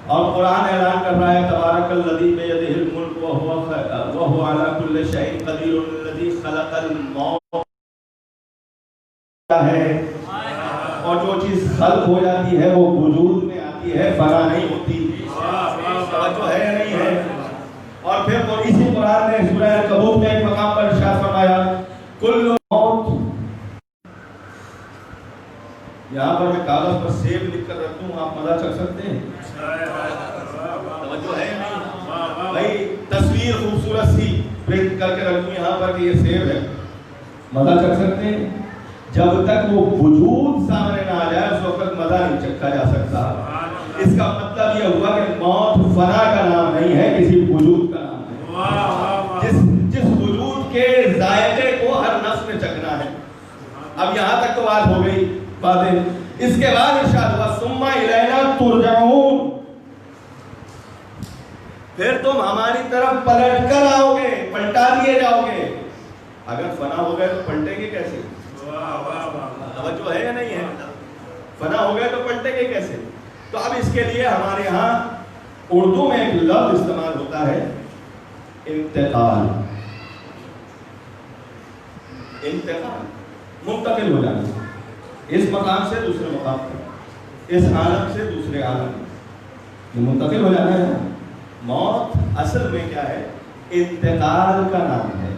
اور قرآن اعلان کر رہا ہے تبارک الذی بیدہ الملک وہو علی کل شیء قدیر الذی خلق الموت ہے، اور جو چیز خلق ہو جاتی ہے وہ وجود میں آتی ہے، فنا نہیں ہوتی، توجہ ہے نہیں ہے۔ اور پھر وہ اسی قرآن نے سورہ العنکبوت میں ایک مقام پر ارشاد فرمایا کل موت یہاں پر میں کاغذ پر سیب لکھ کر رکھ دوں، آپ مزہ چکھ سکتے ہیں؟ توجہ ہے نہیں؟ بھائی تصویر خوبصورت سی پرنٹ کر کے رکھ دوں یہاں پر کہ یہ سیب ہے، مزہ چکھ سکتے ہیں؟ جب تک وہ وجود سامنے نہ آ جائے اس وقت مزہ نہیں چکھا جا سکتا۔ اس کا مطلب یہ ہوا کہ موت فنا کا نام نہیں ہے، کسی وجود کا نام ہے، جس وجود کے ذائقے کو ہر نفس میں چکھنا ہے۔ اب یہاں تک تو بات ہو گئی باتیں، اس کے بعد ارشاد ہوا ثم الینا ترجعون، پھر تم ہماری طرف پلٹ کر آؤ گے، پلٹا دیے جاؤ گے۔ اگر فنا ہو گئے تو پلٹیں گے کیسے؟ توجہ ہے یا نہیں ہے؟ فنا ہو گئے تو پلٹیں گے کیسے؟ تو اب اس کے لیے ہمارے یہاں اردو میں ایک لفظ استعمال ہوتا ہے انتقال، انتقال منتقل ہو جانا، اس مقام سے دوسرے مقام پر، اس عالم سے دوسرے عالم میں منتقل ہو جانا ہے۔ موت اصل میں کیا ہے؟ انتقال کا نام ہے،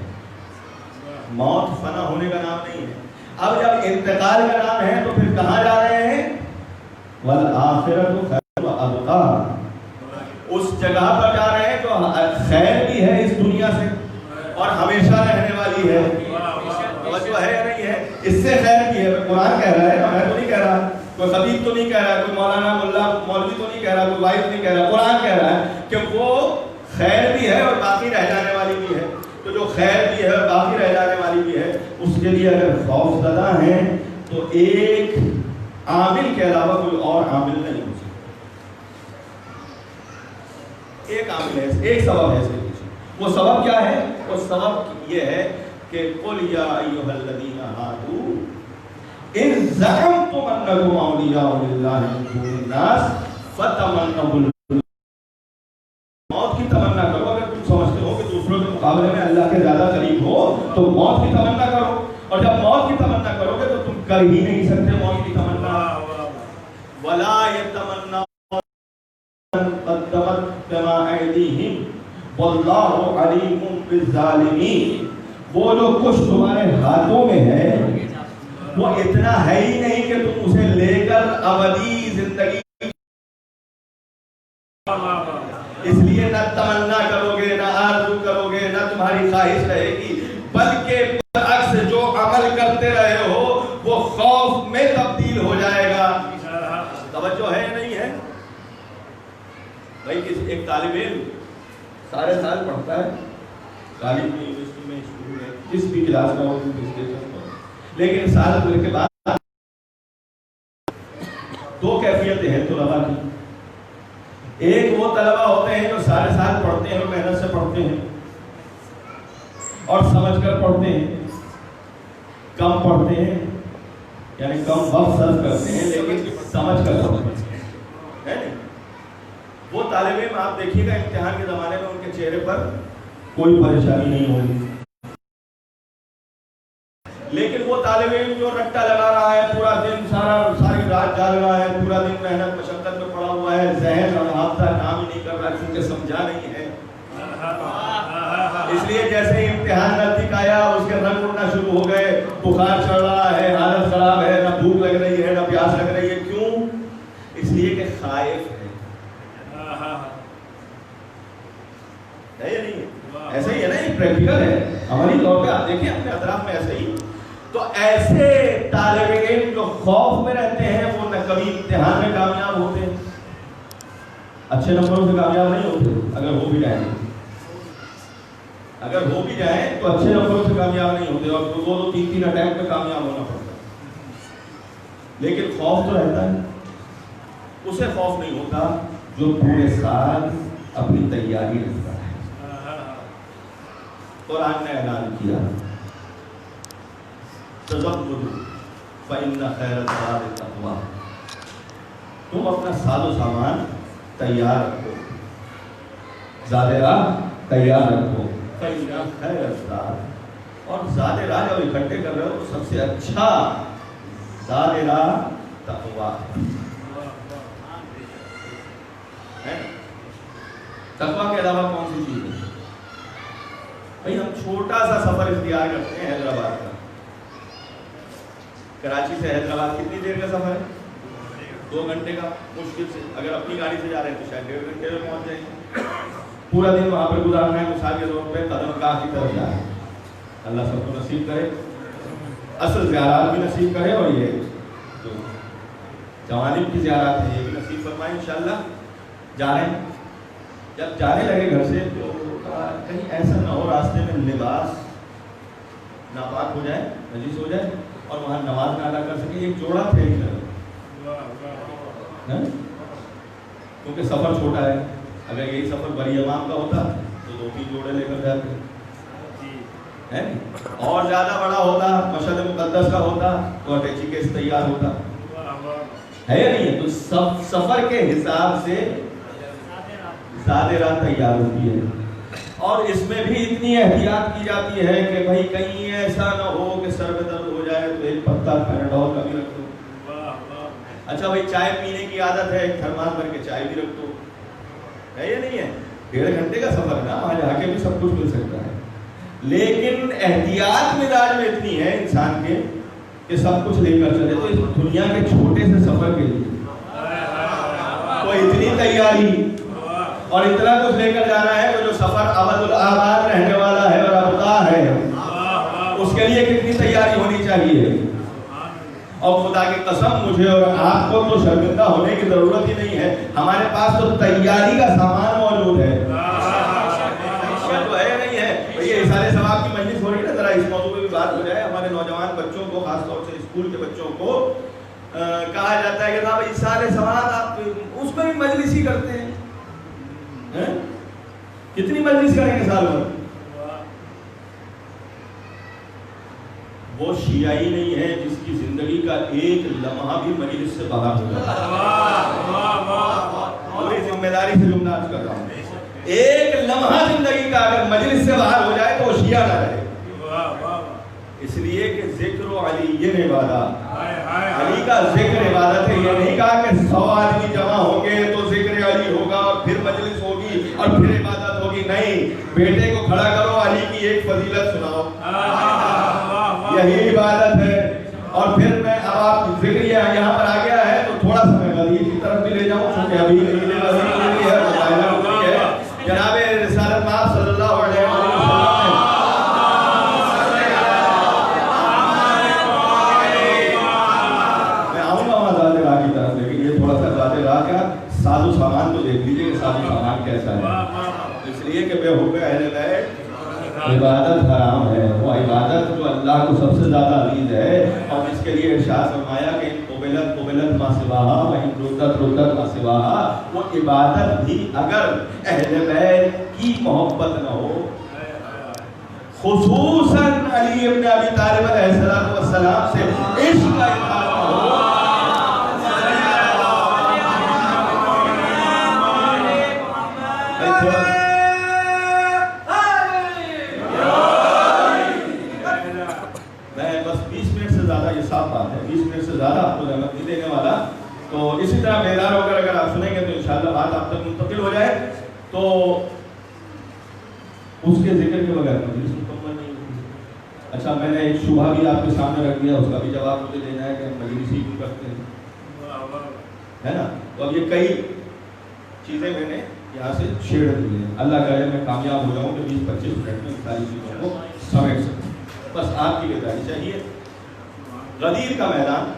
موت فنا ہونے کا نام نہیں ہے۔ اب جب انتقال کا نام ہے تو پھر کہاں جا رہے ہیں؟ والآخرۃ خیر وابقیٰ، اس جگہ پر جا رہے ہیں جو خیر بھی ہے اس دنیا سے اور ہمیشہ رہنے والی ہے۔ توجہ ہے یا نہیں ہے؟ اس سے خیر بھی ہے، قرآن کہہ رہا ہے، میں تو نہیں کہہ رہا، کوئی خطیب تو نہیں کہہ رہا، کوئی مولانا مولوی تو نہیں کہہ رہا، کوئی وائز نہیں کہہ رہا، قرآن کہہ رہا ہے کہ وہ خیر بھی ہے اور باقی رہ جانے والی بھی ہے۔ تو جو خیر بھی ہے اور باقی رہ جانے والی بھی ہے، اس کے لیے اگر خوف زدہ ہیں تو ایک عامل کے علاوہ کوئی اور عامل نہیں ہو سکتا۔ ایک عامل ہے، ایک سبب ہے اس کے پیچھے۔ وہ سبب کیا ہے؟ وہ سبب یہ ہے کہ قل یا ایھا الذین ہادوا ان زعمتم انکم اولیاء للہ من دون الناس فتمنوا موت کی تمنا کرو۔ اگر تم سمجھتے ہو کہ دوسروں کے مقابلے میں اللہ کے زیادہ قریب ہو تو موت کی تمنا کرو، اور جب موت کی تمنا کرو گے تو تم کر ہی نہیں سکتے موت کی تمنا۔ ولا یتمنون قدمت بما ایدیہم واللہ علیم بالظالمین، وہ جو کچھ تمہارے ہاتھوں میں ہے وہ اتنا ہے ہی نہیں کہ تم اسے لے کر ابدی زندگی، اس لیے نہ تمنا کرو گے، نہ آرزو کرو گے، نہ تمہاری خواہش رہے گی، بلکہ برعکس جو عمل کرتے رہے ہو وہ خوف میں تبدیل ہو جائے گا۔ توجہ ہے نہیں ہے؟ بھائی ایک طالب علم سارے سال پڑھتا ہے، کالج میں، یونیورسٹی میں، اسکول میں، جس بھی کلاس میں ہو، لیکن سال بھر کے بعد دو کیفیتیں ہیں طلباء کی۔ ایک وہ طلباء ہوتے ہیں جو سارے سال پڑھتے ہیں اور محنت سے پڑھتے ہیں اور سمجھ کر پڑھتے ہیں، کم پڑھتے ہیں یعنی کم وقت صرف کرتے ہیں لیکن سمجھ کر پڑھتے ہیں۔ وہ طالب علم آپ دیکھیے گا امتحان کے زمانے میں ان کے چہرے پر کوئی پریشانی نہیں ہوگی، لیکن وہ طالب علم جو رٹا لگا رہا ہے، پورا دن ساری رات جاگ رہا ہے، پورا دن محنت مشقت میں پڑا ہوا ہے، ذہن اور حافظہ کام ہی نہیں کر رہا کیونکہ سمجھا نہیں ہے، اس لیے جیسے ہی امتحان نزدیک آیا اس کے رنگ اڑنا شروع ہو گئے، بخار چڑھ رہا ہے، حالت خراب ہے، نہ بھوک لگ رہی ہے، نہ پیاس لگ رہی ہے۔ کیوں؟ اس لیے کہ خائف ہے یا نہیں؟ ایسا ہی ہے نا، یہ پریکٹیکل ہے، عملی طور پہ آپ دیکھیں اپنے اطراف میں ایسے ہی۔ تو ایسے طالب علم جو خوف میں رہتے ہیں وہ نہ کبھی امتحان میں کامیاب ہوتے ہیں، اچھے نمبروں سے کامیاب نہیں ہوتے، اگر ہو بھی جائیں تو اچھے نمبروں سے کامیاب نہیں ہوتے، اور دو تین اٹیمپٹ میں کامیاب ہونا پڑتا ہے۔ لیکن خوف تو رہتا ہے، اسے خوف نہیں ہوتا جو پورے سال اپنی تیاری رکھتا ہے۔ قرآن نے اعلان کیا تزودوا فإن خیر الزاد التقویٰ، تم اپنا ساز و سامان تیار رکھو، زاد راہ تیار رکھو، فإن خیر الزاد، اور زاد راہ جب اکٹھے کر رہے ہو تو سب سے اچھا زاد راہ تقویٰ ہے۔ تقویٰ کے علاوہ کون سی چیز ہے؟ بھائی ہم چھوٹا سا سفر اختیار کرتے ہیں حیدرآباد کا، کراچی سے حیدرآباد کتنی دیر کا سفر ہے؟ 2 گھنٹے کا مشکل سے. اگر اپنی گاڑی سے جا رہے ہیں تو شاید 1.5 گھنٹے میں پہنچ جائیں گے. پورا دن وہاں پہ گزارنا ہے. مثال کے طور پہ قدم گاہ کی طرف جا رہے ہیں. اللہ سب کو نصیب کرے, اصل زیارات بھی نصیب کرے, اور یہ جو جوانب کی زیارات ہیں یہ بھی نصیب فرمائے انشاءاللہ. جا رہے ہیں, جب جانے لگے گھر سے تو کہیں ایسا نہ ہو راستے میں لباس ناپاک ہو جائے, نجس ہو جائے, اور وہاں نماز نہ ادا کر سکے. ایک جوڑا پھینک لے, کیونکہ سفر چھوٹا ہے. اگر یہی سفر بڑی امام کا ہوتا تو 2-3 جوڑے لے کر جاتے, اور زیادہ بڑا ہوتا, مشہد مقدس کا ہوتا تو اٹیچی کیس تیار ہوتا ہے یا نہیں ہے. تو سفر کے حساب سے زیادہ رات تیار ہوتی ہے, اور اس میں بھی اتنی احتیاط کی جاتی ہے کہ بھائی کہیں ایسا نہ ہو کہ سر میں درد ہو جائے تو ایک پتا پیناڈول کا بھی رکھ دو. اچھا بھائی چائے پینے کی عادت ہے, ایک تھرماس بھر کے چائے بھی رکھ دو, ہے یا نہیں ہے. 1.5 گھنٹے کا سفر ہے نا, وہاں جا کے بھی سب کچھ مل سکتا ہے. لیکن احتیاط مزاج میں اتنی ہے انسان کے کہ سب کچھ لے کر چلے. تو اس دنیا کے چھوٹے سے سفر کے لیے تو اتنی تیاری اور اتنا کچھ لے کر جانا ہے کہ جو سفر ابد الآباد رہنے والا ہے اور ابقا ہے, اس کے لیے کتنی تیاری ہونی چاہیے. اور خدا کی قسم مجھے اور آپ کو تو شرمندہ ہونے کی ضرورت ہی نہیں ہے, ہمارے پاس تو تیاری کا سامان موجود ہے. تو ہے نہیں ہے یہ اشارے ثواب کی مجلس ہو رہی ہے نا, ذرا اس موضوع پہ بھی بات ہو جائے. ہمارے نوجوان بچوں کو, خاص طور سے اسکول کے بچوں کو کہا جاتا ہے کہ صاحب اشارے ثواب آپ اس میں بھی مجلس ہی کرتے ہیں. کتنی مجلس کریں گے سال بھر؟ وہ شیعی نہیں ہے جس کی زندگی کا ایک لمحہ بھی مجلس سے باہر ہو جاتا ہے. پوری ذمہ داری سے جملہ عرض کر رہا ہوں, ایک لمحہ زندگی کا اگر مجلس سے باہر ہو جائے تو وہ شیعہ نہ رہے. اس لیے کہ ذکر علی یہ عبادت, علی کا ذکر عبادت ہے. یہ نہیں کہا کہ 100 آدمی جمع ہوں گے تو ذکر علی ہوگا اور پھر مجلس ہوگی اور پھر عبادت ہوگی. نہیں, بیٹے کو کھڑا کرو, علی کی ایک فضیلت سناؤ, یہی عبادت ہے. اور پھر میں اب آپ ذکر یہاں پر آ گیا ہے تو تھوڑا سا میں غدیر کی طرف بھی لے جاؤں, چونکہ ابھی جناب رسالت مآب صلی اللہ علیہ وسلم میں آؤں گا وہاں ذات راہ کی طرف, لیکن یہ تھوڑا سا ذات راہ کا ساز و سامان تو دیکھ لیجیے کہ ساز و سامان کیسا ہے. اس لیے کہ بے حب اہل بیت عبادت حرام ہے. وہ عبادت جو اللہ کو سب سے زیادہ عزیز ہے, اور اس کے لیے ارشاد فرمایا کہ قبلت ما سواہا و ان ردت ما سواہا. وہ عبادت بھی اگر اہل بیت کی محبت نہ ہو, خصوصاً علی ابن ابی طالب علیہ السلام سے عشق کا اظہار نہ ہو, زیادہ آپ کو زحمت نہیں دینے والا. تو اسی طرح بیدار ہو کر اگر آپ سنیں گے تو انشاءاللہ بات آپ تک منتقل ہو جائے. تو اس کے ذکر کے بغیر مجلس مکمل نہیں ہوتی. اچھا, میں نے ایک شبہ بھی آپ کے سامنے رکھ دیا, اس کا بھی جواب مجھے دینا ہے کہ ہم مجلس ہی کیوں کرتے ہیں, ہے نا. تو اب یہ کئی چیزیں میں نے یہاں سے چھیڑ دی ہیں. اللہ کرے میں کامیاب ہو جاؤں کہ 20-25 منٹ میں ساری چیزوں کو سمیٹ سکوں. بس آپ کی بیداری چاہیے. غدیر کا میدان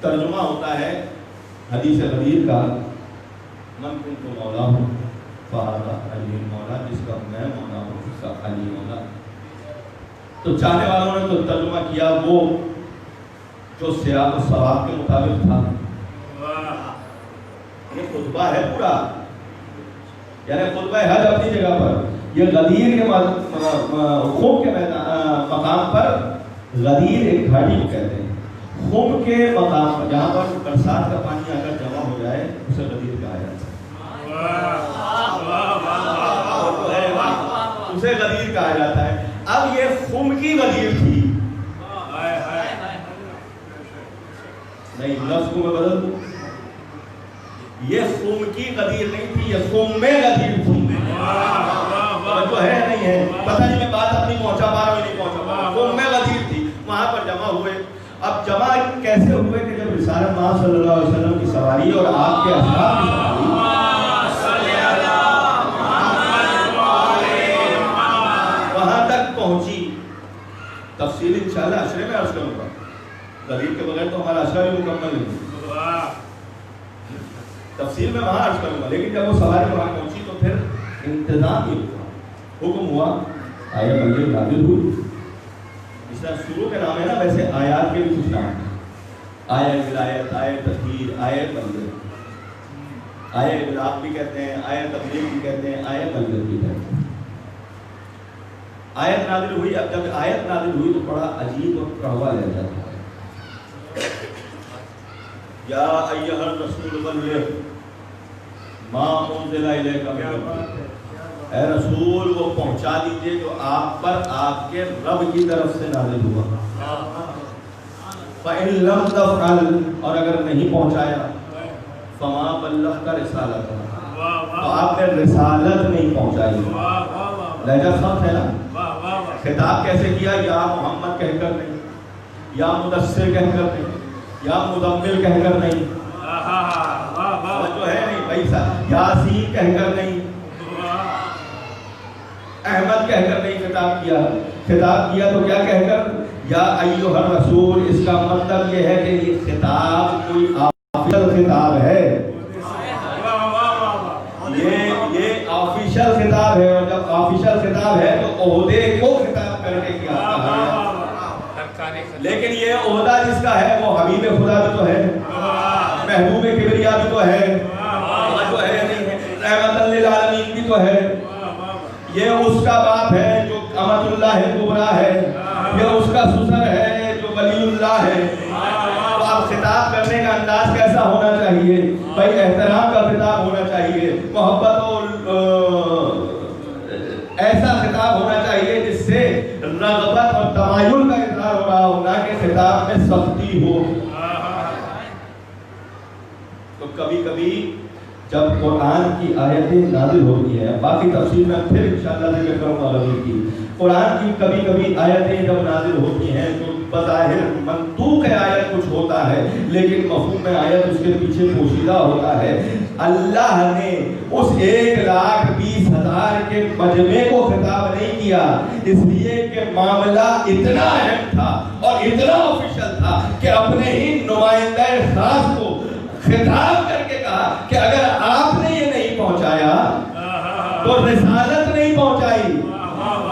ترجمہ ہوتا ہے حدیث غدیر کا, من کنت مولا ہوں فہذا علی مولا, جس کا میں مولا ہوں اس کا علی مولا. تو چاہنے والوں نے تو ترجمہ کیا وہ جو سیاق و سواب کے مطابق تھا. یہ خطبہ ہے پورا, یعنی خطبہ حج اپنی جگہ پر. یہ غدیر کے خم کے مقام پر, غدیر ایک گھاٹی کو کہتے ہیں. خم کے مقام پر جہاں پر برسات کا پانی اگر جمع ہو جائے اسے غدیر کہا جاتا ہے, اسے غدیر کہا جاتا ہے. اب یہ خم کی غدیر تھی, نہیں لفظ کو میں بدل دوں, یہ خم کی غدیر نہیں تھی, یہ خم میں غدیر تھی. جو ہے نہیں ہے, پتہ نہیں میں بات اپنی پہنچا پا رہا ہوں نہیں پہنچا پا رہا. خم میں غدیر تھی, ہوئے. اب جمع کیسے ہوئے کہ جب رسالت ماں صلی اللہ علیہ وسلم کی سواری اور آپ کے اصحاب کی سواری وہاں تک پہنچی. تفصیل انشاءاللہ عشرے میں عرض کروں گا, دلیل کے بغیر تو ہمارا عشرہ بھی مکمل نہیں. تفصیل میں وہاں عرض کروں گا, لیکن جب وہ سواری وہاں پہنچی تو پھر انتظام ہی ہوا, حکم ہوا, آیت بلغ نازل ہوئی. اس طرح شروع کے نام ہے نا, ویسے آیات کے بھی کچھ نام ہیں. آیت ولایت, آیت تطہیر, آیت بلغ, آیت ابلاغ بھی کہتے ہیں, آیت تبلیغ بھی کہتے ہیں, آیت بلغ بھی کہتے ہیں. آیت نازل ہوئی. اب جب آیت نازل ہوئی تو بڑا عجیب اور کڑوا لہجہ تھا. یا ایھا الرسول بلغ ما انزل الیک من ربک, اے رسول وہ پہنچا دیجئے جو آپ پر آپ کے رب کی طرف سے نازل ہوا. فَإِن لَمْ تَفْعَلْ, اور اگر نہیں پہنچایا, فَمَا بَلَّغْتَ رِسَالَتَهُ, تو آپ نے رسالت نہیں پہنچائی. لہجہ سخت ہے نا. خطاب کیسے کیا؟ یا محمد کہہ کر نہیں, یا مدثر کہہ کر نہیں, یا مزمل کہہ کر نہیں, جو ہے نہیں بھائی صاحب, یاسین کہہ کر نہیں, احمد کہہ کر نہیں خطاب کیا. خطاب کیا تو کیا کہہ کر؟ یا ایھا الرسول. اس کا مطلب یہ ہے کہ یہ خطاب کوئی آفیشل خطاب ہے, یہ آفیشل خطاب ہے. اور جب آفیشل خطاب ہے تو عہدے کو خطاب کر کے کیا ہے. لیکن یہ عہدہ جس کا ہے وہ حبیب خدا بھی تو ہے, محبوب کبریا بھی تو ہے, جو ہے رحمت للعالمین بھی تو ہے. یہ اس کا باپ ہے جو امت اللہ کبریٰ ہے, یہ اس کا سسر ہے جو ولی اللہ ہے. تو اب خطاب کرنے کا انداز کیسا ہونا چاہیے بھائی؟ احترام کا خطاب ہونا چاہیے, محبت اور ایسا خطاب ہونا چاہیے جس سے رغبت اور تمایل کا اظہار ہو رہا ہو, نہ کہ خطاب میں سختی ہو. تو کبھی کبھی جب قرآن کی آیتیں نازل ہوتی ہیں, باقی تفصیل میں پھر انشاءاللہ ذکر کروں گا لوگوں کی, قرآن کی کبھی کبھی آیتیں جب نازل ہوتی ہیں تو بظاہر منطوق آیت کچھ ہوتا ہے, لیکن مفہوم آیت اس کے پیچھے پوشیدہ ہوتا ہے. اللہ نے اس 1,20,000 کے مجمع کو خطاب نہیں کیا, اس لیے کہ معاملہ اتنا اہم تھا اور اتنا آفیشل تھا کہ اپنے ہی نمائندہ خاص کو خطاب کر کے کہا کہ اگر آپ نے یہ نہیں پہنچایا تو رسالت نہیں پہنچائی.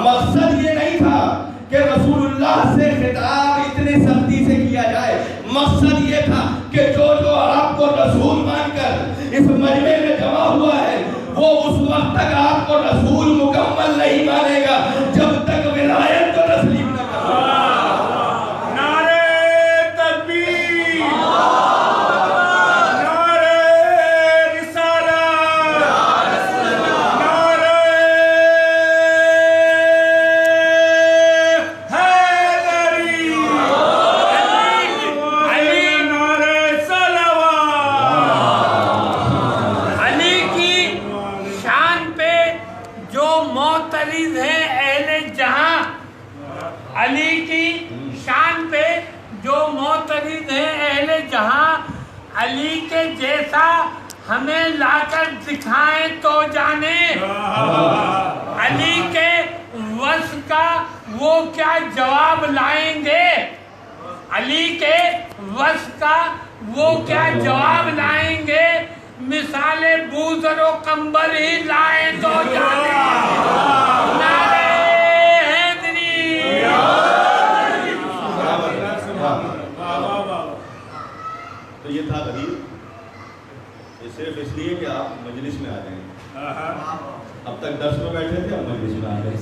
مقصد یہ نہیں تھا کہ رسول اللہ سے خطاب اتنی سختی سے کیا جائے, مقصد یہ تھا کہ جو آپ کو رسول مان کر اس مجمع میں جمع ہوا ہے وہ اس وقت تک آپ کو رسول مکمل نہیں مانے گا جب تک ولایت کو تسلیم نہ کرے. علی کے جیسا ہمیں لا کر دکھائیں تو جانے, علی کے وصف کا وہ کیا جواب لائیں گے, علی کے وصف کا وہ کیا جواب لائیں گے, مثال بوزر و کمبر ہی لائیں تو جانے. نعرہ حیدری. تو یہ تھا دلیل, یہ صرف اس لیے کہ آپ مجلس میں آ جائیں. اب تک درس میں بیٹھے تھے, اب مجلس میں آ گئے.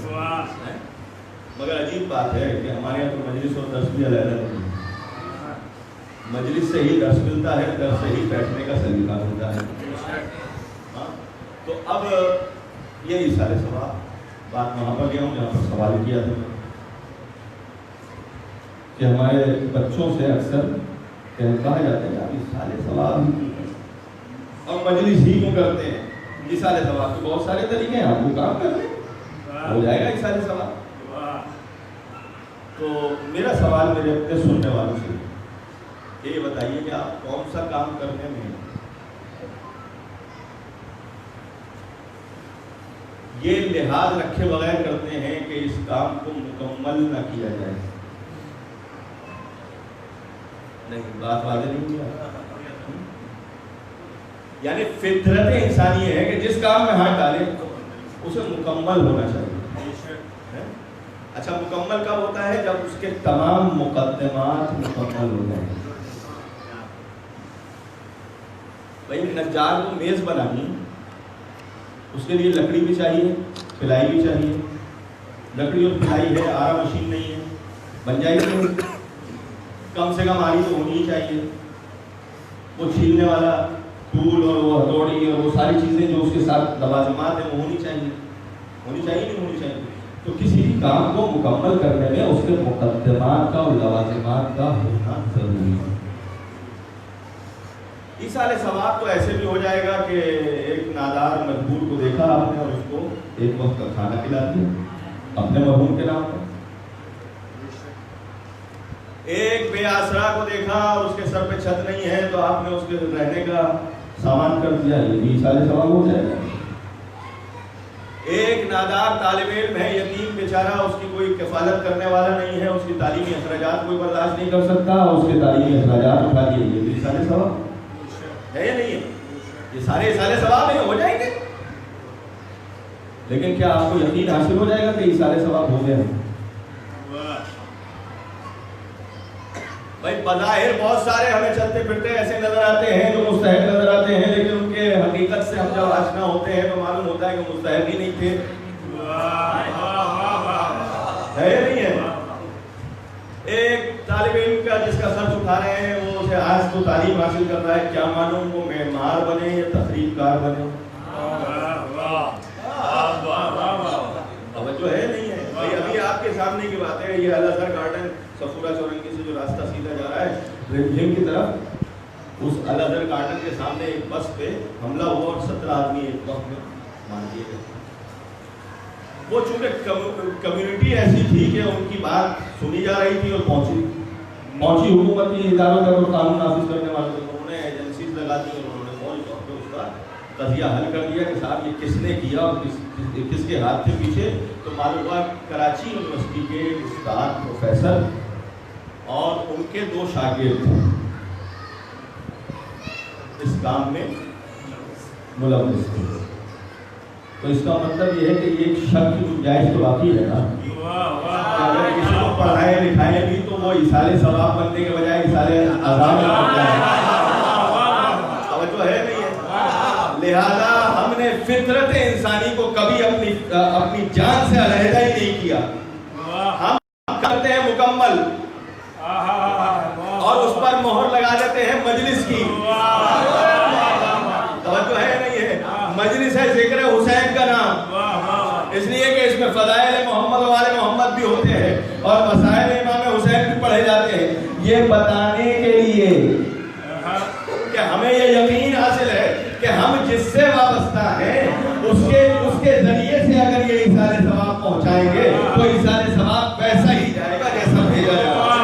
مگر عجیب بات ہے کہ ہمارے یہاں تو مجلس اور درس بھی علیحدہ نہیں ہے. مجلس سے ہی درس ملتا ہے, درس سے ہی بیٹھنے کا سلیقہ ملتا ہے. تو اب یہی سارے سوال بات وہاں پر گیا ہوں جہاں پر سوال کیا تھا کہ ہمارے بچوں سے اکثر کہا جاتا ہے کہ آپ اصحال ثواب اور مجلس ہی کیوں کرتے ہیں. اصحال ثواب کے بہت سارے طریقے ہیں, آپ کو کام کر لیں, ہو جائے گا اصحال ثواب. تو میرا سوال میرے اپنے سننے والوں سے کہ یہ بتائیے کہ آپ کون سا کام کرنے میں یہ لحاظ رکھے بغیر کرتے ہیں کہ اس کام کو مکمل نہ کیا جائے؟ نہیں، بات واضح نہیں کیا. یعنی فطرت انسانی ہے کہ جس کام میں ہاتھ ڈالے اسے مکمل ہونا چاہیے. اچھا، مکمل کب ہوتا ہے؟ جب اس کے تمام مقدمات مکمل ہو جائیں. بھائی نجار کو میز بنانی، اس کے لیے لکڑی بھی چاہیے، پلائی بھی چاہیے. لکڑی اور پلائی ہے، آرا مشین نہیں ہے، بن جائے گی. کم سے کم آری تو ہونی ہی چاہیے. وہ چھیلنے والا ٹول اور وہ ہتھوڑی اور وہ ساری چیزیں جو اس کے ساتھ لوازمات ہیں وہ ہونی چاہیے. ہونی چاہیے نہیں ہونی چاہیے. تو کسی بھی کام کو مکمل کرنے میں اس کے مقدمات کا اور لوازمات کا ہونا ضروری ہے. ایصال ثواب تو ایسے بھی ہو جائے گا کہ ایک نادار مجبور کو دیکھا آپ نے اور اس کو ایک وقت کا کھانا کھلا دیا اپنے مرحوم کے نام پر. ایک بے آسرا کو دیکھا اور اس کے سر پہ چھت نہیں ہے تو آپ نے اس کے رہنے کا سامان کر دیا، یہ بھی ایصال ثواب ہو جائے گا. ایک نادار طالب علم ہے، یتیم بیچارہ، اس کی کوئی کفالت کرنے والا نہیں ہے، اس کی تعلیمی اخراجات کوئی برداشت نہیں کر سکتا، اس کے تعلیمی اخراجات اٹھا دیے، یہ بھی ایصال ثواب ہے یا نہیں ہے؟ یہ سارے ایصال ثواب ہیں، ہو جائیں گے. لیکن کیا آپ کو یقین حاصل ہو جائے گا کہ ایصال ثواب ہو گئے ہیں؟ بھائی بظاہر بہت سارے ہمیں چلتے پھرتے ایسے نظر آتے ہیں جو مستحق نظر آتے ہیں، لیکن ان کے حقیقت سے ہم جب آشنا ہوتے ہیں تو معلوم ہوتا ہے کہ مستحق ہی نہیں تھے. ہے یا نہیں ہے؟ ایک طالب علم کا جس کا خرچ اٹھا رہے ہیں وہ اسے آج تو تعلیم حاصل کر رہا ہے، کیا معلوم وہ معمار بنے یا تخریب کار بنے. توجہ ہے نہیں ہے؟ بھائی ابھی آپ کے سامنے کی بات ہے، یہ الازہر گارڈن صفورہ چورنگی سے جو راستہ سیدھا جا رہا ہے رمجھم کی طرف، اس الازہر گارڈن کے سامنے ایک بس پہ حملہ ہوا اور 17 آدمی ایک وقت میں مار دیے گئے. وہ چونکہ کمیونٹی ایسی تھی کہ ان کی بات سنی جا رہی تھی اور پہنچی حکومتی اداروں تک اور قانون نافذ کرنے والوں تک، انہوں نے ایجنسیز لگا دی اور انہوں نے فوری طور پہ اس کا قضیہ حل کر دیا کہ صاحب یہ کس نے کیا اور کس کے ہاتھ سے پیچھے. تو معلوم ہوا کراچی یونیورسٹی کے استاد پروفیسر اور ان کے 2 شاگرد اس کام میں ملوث تھے. تو اس کا مطلب یہ ہے کہ یہ ایک شک کی گنجائش تو باقی ہے نا. اگر کسی کو پڑھائے لکھائے بھی تو وہ ایصال ثواب بننے کے بجائے ایصال عذاب بن جائے. توجہ ہے نہیں ہے؟ لہذا ہم نے فطرت انسانی کو کبھی اپنی جان سے علیحدہ ہی نہیں کیا. ہم کرتے ہیں مکمل اور اس پر مہر لگا دیتے ہیں مجلس کی. توجہ ہے نہیں ہے؟ مجلس ہے ذکر حسین کا نام، اس لیے کہ اس میں فضائل محمد و آل محمد بھی ہوتے ہیں اور مسائل امام حسین بھی پڑھے جاتے ہیں، یہ بتانے کے لیے کہ ہمیں یہ یقین حاصل ہے کہ ہم جس سے وابستہ ہیں اس کے ذریعے سے اگر یہ ایصال ثواب پہنچائیں گے تو ایصال ثواب ویسا ہی جائے گا جیسا بھیجا جائے گا.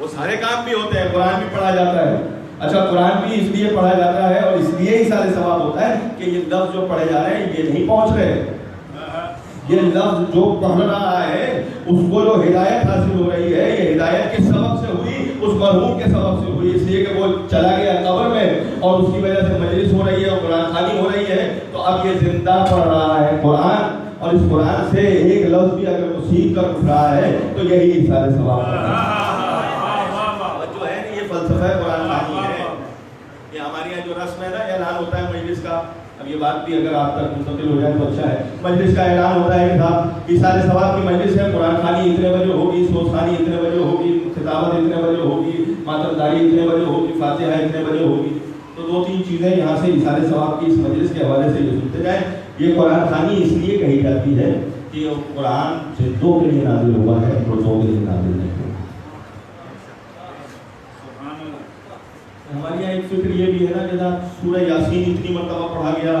وہ سارے کام بھی ہوتے ہیں، قرآن بھی پڑھا جاتا ہے. اچھا، قرآن بھی اس لیے پڑھا جاتا ہے اور اس لیے ایصال ثواب ہوتا ہے کہ یہ لفظ جو پڑھے جا رہے ہیں یہ نہیں پہنچ رہے. یہ لفظ جو پڑھ رہا ہے اس کو جو ہدایت حاصل ہو رہی ہے یہ ہدایت کے سبب سے ہوئی، اس مرحوم کے سبب سے ہوئی، اس لیے کہ وہ چلا گیا قبر میں اور اس کی وجہ سے مجلس ہو رہی ہے اور قرآن خوانی ہو رہی ہے. تو اب یہ زندہ پڑھ رہا ہے قرآن اور اس قرآن سے ایک لفظ بھی اگر وہ سیکھ کر اٹھ رہا ہے تو یہی ایصال ثواب ہے. جو ہے یہ فلسفہ قرآن خوانی ہے. یہ ہمارے یہاں جو رسم ہے نا، اعلان ہوتا ہے مجلس کا. اب یہ بات بھی اگر آپ تک منتقل ہو جائے تو اچھا ہے. مجلس کا اعلان ہوتا ہے کہ صاحب ایصال ثواب کی مجلس ہے، قرآن خوانی اتنے بجے ہوگی، سوز خوانی اتنے بجے ہوگی، خطابت اتنے بجے ہوگی، ماتمداری اتنے بجے ہوگی، فاتحہ اتنے بجے ہوگی. تو 2-3 چیزیں یہاں سے ایصال ثواب کی اس مجلس کے حوالے سے یہ سنتے جائیں. یہ قرآن خوانی اس لیے کہی جاتی ہے کہ قرآن جدوں کے لیے نازل ہوا ہے، مردوں کے لیے نازل نہیں ہوا. ہمارے یہاں ایک فکر یہ بھی ہے نا کہ سورہ یاسین اتنی مرتبہ پڑھا گیا،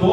2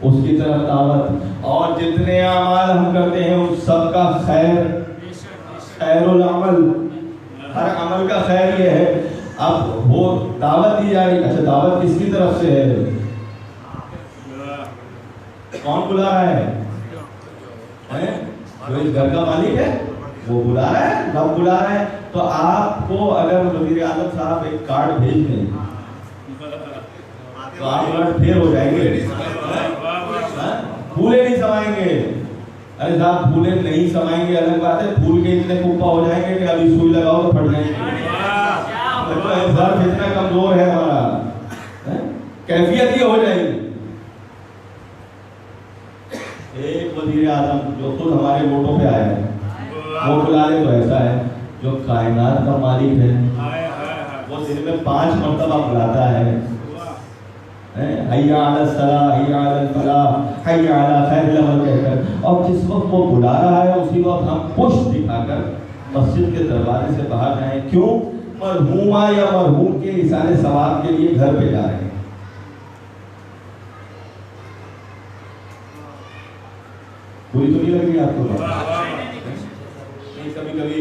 اس کی طرف دعوت، اور جتنے اعمال ہم کرتے ہیں اس سب کا خیر العمل، ہر عمل کا خیر یہ ہے. اب وہ دعوت دی جا رہی. اچھا دعوت کس کی طرف سے ہے؟ کون بلا رہا ہے؟ جو اس گھر کا مالک ہے وہ بلا رہا ہے، رب بلا رہا ہے. تو آپ کو اگر وزیر اعظم صاحب ایک کارڈ بھیج دیں تو آپ پھر ہو جائیں گے، پھولے نہیں سمائیں گے. ارے صاحب پھولے نہیں سمائیں گے الگ بات ہے، پھول کے اتنے کپا ہو جائیں گے کہ ابھی سوئی لگاؤ تو پھٹ جائیں گے. اتنا کمزور ہے ہمارا، کیفیت یہ ہو جائے گی. ایک وزیر اعظم جو خود ہمارے ووٹوں پہ آیا ہے وہ بلا لے تو ایسا ہے. جو کائنات کا مالک ہے وہ دن میں 5 مرتبہ بلاتا ہے، حی علی الصلاۃ، حی علی الفلاح، حی علی خیر العمل کہہ کر. اور جس وقت وہ بلا رہا ہے اسی وقت ہم پشت دکھا کر مسجد کے دروازے سے باہر جائیں. کیوں؟ مرحومہ یا مرحوم کے ایصال ثواب کے لیے گھر پہ جا رہے ہیں. پوری تو نہیں لگ رہی آپ کو؟ کبھی کبھی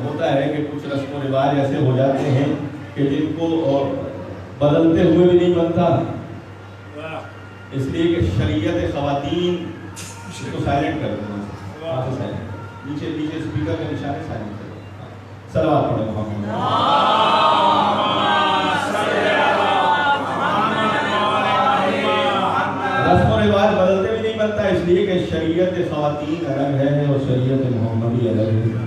ہوتا ہے کہ کچھ رسم و رواج ایسے ہو جاتے ہیں کہ جن کو بدلتے ہوئے بھی نہیں بنتا، اس لیے کہ شریعت خواتین کو سائلنٹ کر دو. نیچے اسپیکر کے نشانے سائلنٹ کر دو. صلوات پڑھیں محمد. رسم و رواج بدلتے بھی نہیں بنتا، اس لیے کہ شریعت خواتین الگ ہے اور شریعت محمدی الگ ہے.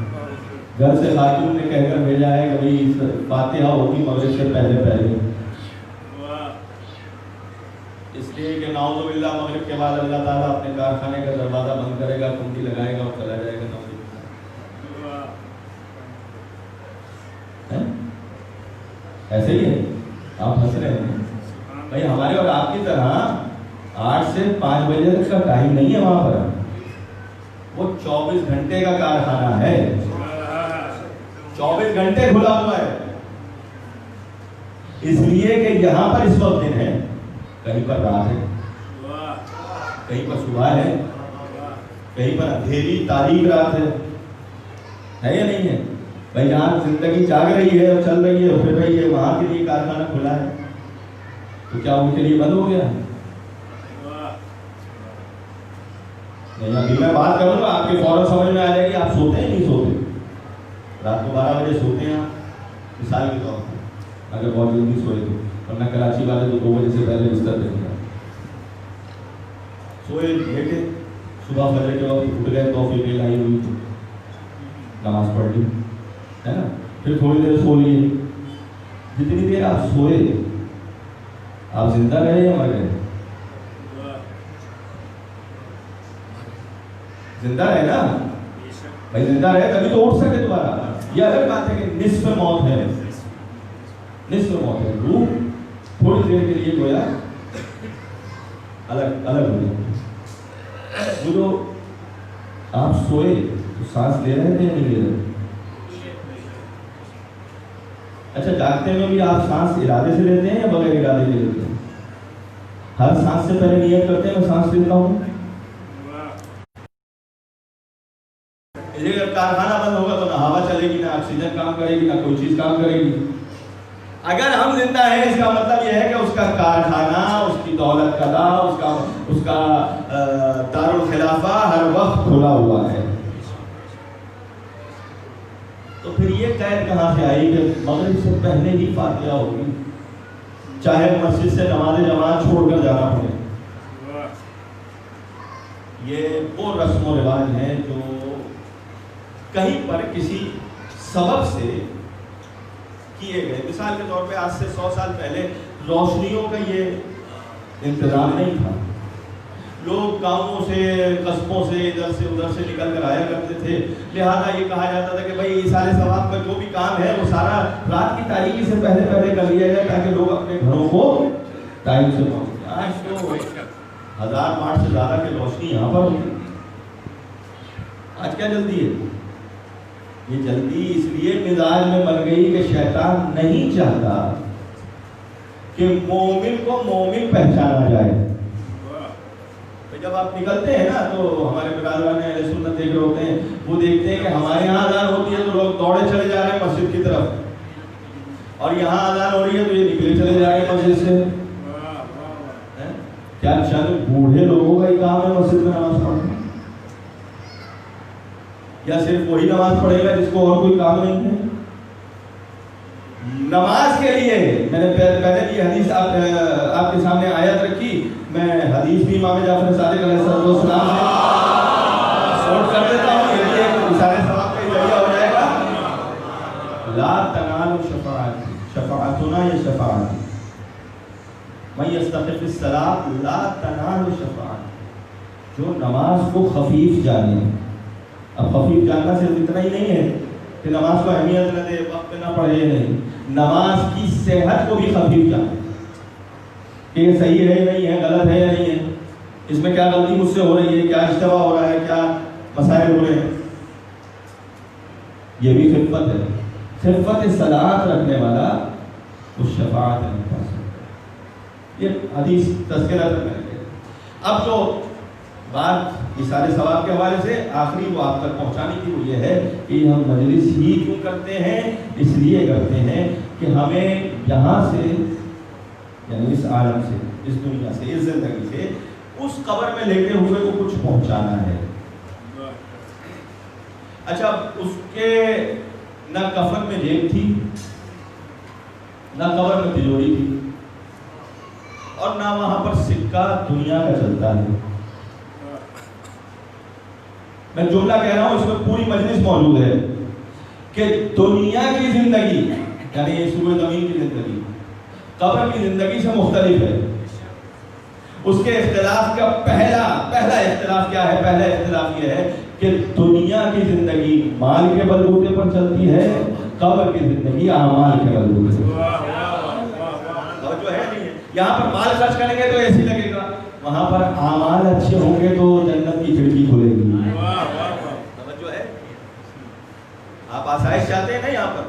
گھر سے خاتون نے کہہ کر بھیجا ہے کہ بھئی فاتحہ ہوگی مغرب سے پہلے. اس لیے کہ نعوذ باللہ مغرب کے بعد اللہ تعالیٰ اپنے کارخانے کا دروازہ بند کرے گا، کنڈی لگائے گا اور چلا جائے گا. نعوذ باللہ. ایسے ہی ہے. آپ ہنس رہے ہیں بھائی، ہمارے اور آپ کی طرح 8 سے 5 بجے تک کا ٹائم نہیں ہے وہاں پر. وہ 24 گھنٹے کا کارخانہ ہے، 24 گھنٹے کھلا ہوا ہے. اس لیے کہ یہاں پر اس وقت دن ہے، کہیں پر رات ہے، کہیں پر صبح ہے، کہیں پر اندھیری تاریک رات ہے یا نہیں ہے؟ بھائی جہاں زندگی جاگ رہی ہے اور چل رہی ہے اور پھر رہی ہے، وہاں کے لیے کارخانہ کھلا ہے، تو کیا ان کے لیے بند ہو گیا؟ نہیں. ابھی میں بات کروں گا آپ کے فوراً سمجھ میں آ جائے گی. آپ سوتے ہیں نہیں سوتے؟ رات کو 12 بجے سوتے ہیں مثال کے طور پر، اگر بہت جلدی سوئے تو. ورنہ کراچی والے تو 2 بجے سے پہلے بستر پہ گئے سوئے بیٹھے، صبح فجر کے وقت اٹھ گئے، توفی میل آئی ہوئی تو نماز پڑھ لی ہے نا، پھر تھوڑی دیر سو لیے. جتنی دیر آپ سوئے آپ زندہ رہے یا مر گئے؟ زندہ رہے نا بھائی، زندہ رہے تبھی تو اٹھ سکے دوبارہ. یہ الگ بات ہے کہ نصف موت ہے، نصف موت ہے. روح تھوڑی دیر کے لیے گویا الگ ہو جائے. وہ جو آپ سوئے تو سانس لے رہے تھے یا نہیں لے رہے؟ اچھا جاگتے میں بھی آپ سانس ارادے سے لیتے ہیں یا بغیر ارادے کے لیتے ہیں؟ ہر سانس سے پہلے نیت کرتے ہیں میں سانس لیتا ہوں. کارخانہ بند ہوگا تو نہ ہوا چلے گی، نہ آکسیجن کام کرے گی، نہ کوئی چیز کام کرے گی. اگر ہم زندہ ہیں اس کا مطلب یہ ہے کہ اس کا کارخانہ، اس کی دولت قضا، اس کا دارالخلافہ ہر وقت کھلا ہوا ہے. تو پھر یہ قید کہاں سے آئی کہ مغرب سے پہلے ہی فاتحہ ہوگی، چاہے مسجد سے نماز جماعت چھوڑ کر جانا پڑے. یہ وہ رسم و رواج ہیں جو کہیں پر کسی سبب سے کیے گئے. مثال کے طور پہ آج سے 100 سال پہلے روشنیوں کا یہ انتظام نہیں تھا. لوگ گاؤں سے، قصبوں سے، ادھر سے ادھر سے نکل کر آیا کرتے تھے. لہٰذا یہ کہا جاتا تھا کہ بھائی ایصال ثواب کا جو بھی کام ہے وہ سارا رات کی تاریکی سے پہلے کر لیا جائے تاکہ لوگ اپنے گھروں کو ٹائم سے پہنچے. آج تو 1000 واٹ سے زیادہ کی روشنی یہاں پر ہوتی. آج کیا جلدی ہے؟ یہ جلدی اس لیے مزاج میں بن گئی کہ شیطان نہیں چاہتا کہ مومن کو مومن پہچانا جائے. جب آپ نکلتے ہیں نا تو ہمارے برادران اہل سنت دیکھ رہے ہوتے ہیں، وہ دیکھتے ہیں کہ ہمارے یہاں اذان ہوتی ہے تو لوگ دوڑے چلے جا رہے ہیں مسجد کی طرف، اور یہاں اذان ہو رہی ہے تو یہ نکلے چلے جا رہے ہیں مسجد سے۔ کیا چند بوڑھے لوگوں کا ہی کام ہے مسجد میں نماز پڑھنا، یا صرف وہی نماز پڑھے گا جس کو اور کوئی کام نہیں ہے؟ نماز کے لیے میں نے پہلے بھی حدیث آپ کے سامنے آیت رکھی، میں حدیث بھی امام جعفر صادق علیہ السلام سے سوٹ کر دیتا ہوں، یہ بھی ایک رسالہ ثواب کا ذریعہ ہو جائے گا۔ لا تنال شفاعتنا یا شفاعت من یستخف الصلاۃ لا تنال شفاعت، جو نماز کو خفیف جانے۔ اب خفیف جاننا صرف اتنا ہی نہیں ہے کہ نماز کو اہمیت نہ دے، وقت پہ نہ پڑھے، نہیں، نماز کی صحت کو بھی خفیف جانے کہ یہ صحیح ہے نہیں ہے، غلط ہے یا نہیں ہے، اس میں کیا غلطی مجھ سے ہو رہی ہے، کیا اشتباہ ہو رہا ہے، کیا مسائل ہو رہے ہیں۔ یہ بھی خفت ہے، خفت صلاۃ رکھنے والا اس شفاعت نہیں پا سکتا۔ یہ حدیث تذکرہ ہے۔ اب جو بات اشارے ثواب کے حوالے سے آخری وہ آپ تک پہنچانے کی وہ یہ ہے کہ ہم مجلس ہی کیوں کرتے ہیں؟ اس لیے کرتے ہیں کہ ہمیں یہاں سے، یعنی اس عالم سے، اس دنیا سے، اس زندگی سے اس قبر میں لیٹے ہوئے کو کچھ پہنچانا ہے۔ اچھا، اس کے نہ کفن میں جیب تھی، نہ قبر میں تجوری تھی، اور نہ وہاں پر سکہ دنیا کا چلتا ہے۔ میں جملہ کہہ رہا ہوں، اس میں پوری مجلس موجود ہے کہ دنیا کی زندگی یعنی یہ سوئے زمین کی زندگی قبر کی زندگی سے مختلف ہے۔ اس کے اختلاف کا پہلا اختلاف کیا ہے؟ پہلا اختلاف یہ ہے کہ دنیا کی زندگی مال کے بلبوتے پر چلتی ہے، قبر کی زندگی اعمال کے بلبوتے پر۔ اور جو ہے نہیں ہے، یہاں پر مال خرچ کریں گے تو اے سی لگے گا، وہاں پر اعمال اچھے ہوں گے تو جنت کی کھڑکی کھلے گی۔ توجہ ہے؟ آپ آسائش چاہتے ہیں نا؟ یہاں پر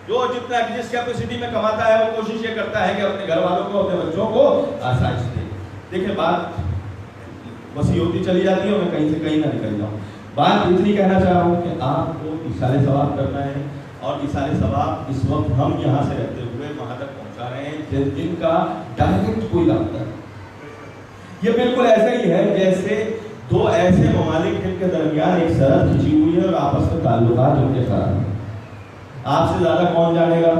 جو جتنا جس کیپیسٹی میں کماتا ہے وہ کوشش یہ کرتا ہے کہ اپنے گھر والوں کو، اپنے بچوں کو آسائش دے۔ دیکھیں بات وسیع ہوتی چلی جاتی ہے اور میں کہیں سے کہیں نہ نکل جاؤں۔ بات اتنی کہنا چاہ رہا ہوں کہ آپ کو ایصال ثواب کرنا ہے، اور ایصال ثواب اس وقت ہم یہاں سے رہتے ہوئے وہاں تک پہنچا رہے ہیں جن کا ڈائریکٹ کوئی رابطہ ہے۔ یہ بالکل ایسا ہی ہے جیسے دو ایسے ممالک جن کے درمیان ایک سرحد کھینچی ہوئی ہے اور آپس میں تعلقات ان کے خراب ہیں۔ آپ سے زیادہ کون جانے گا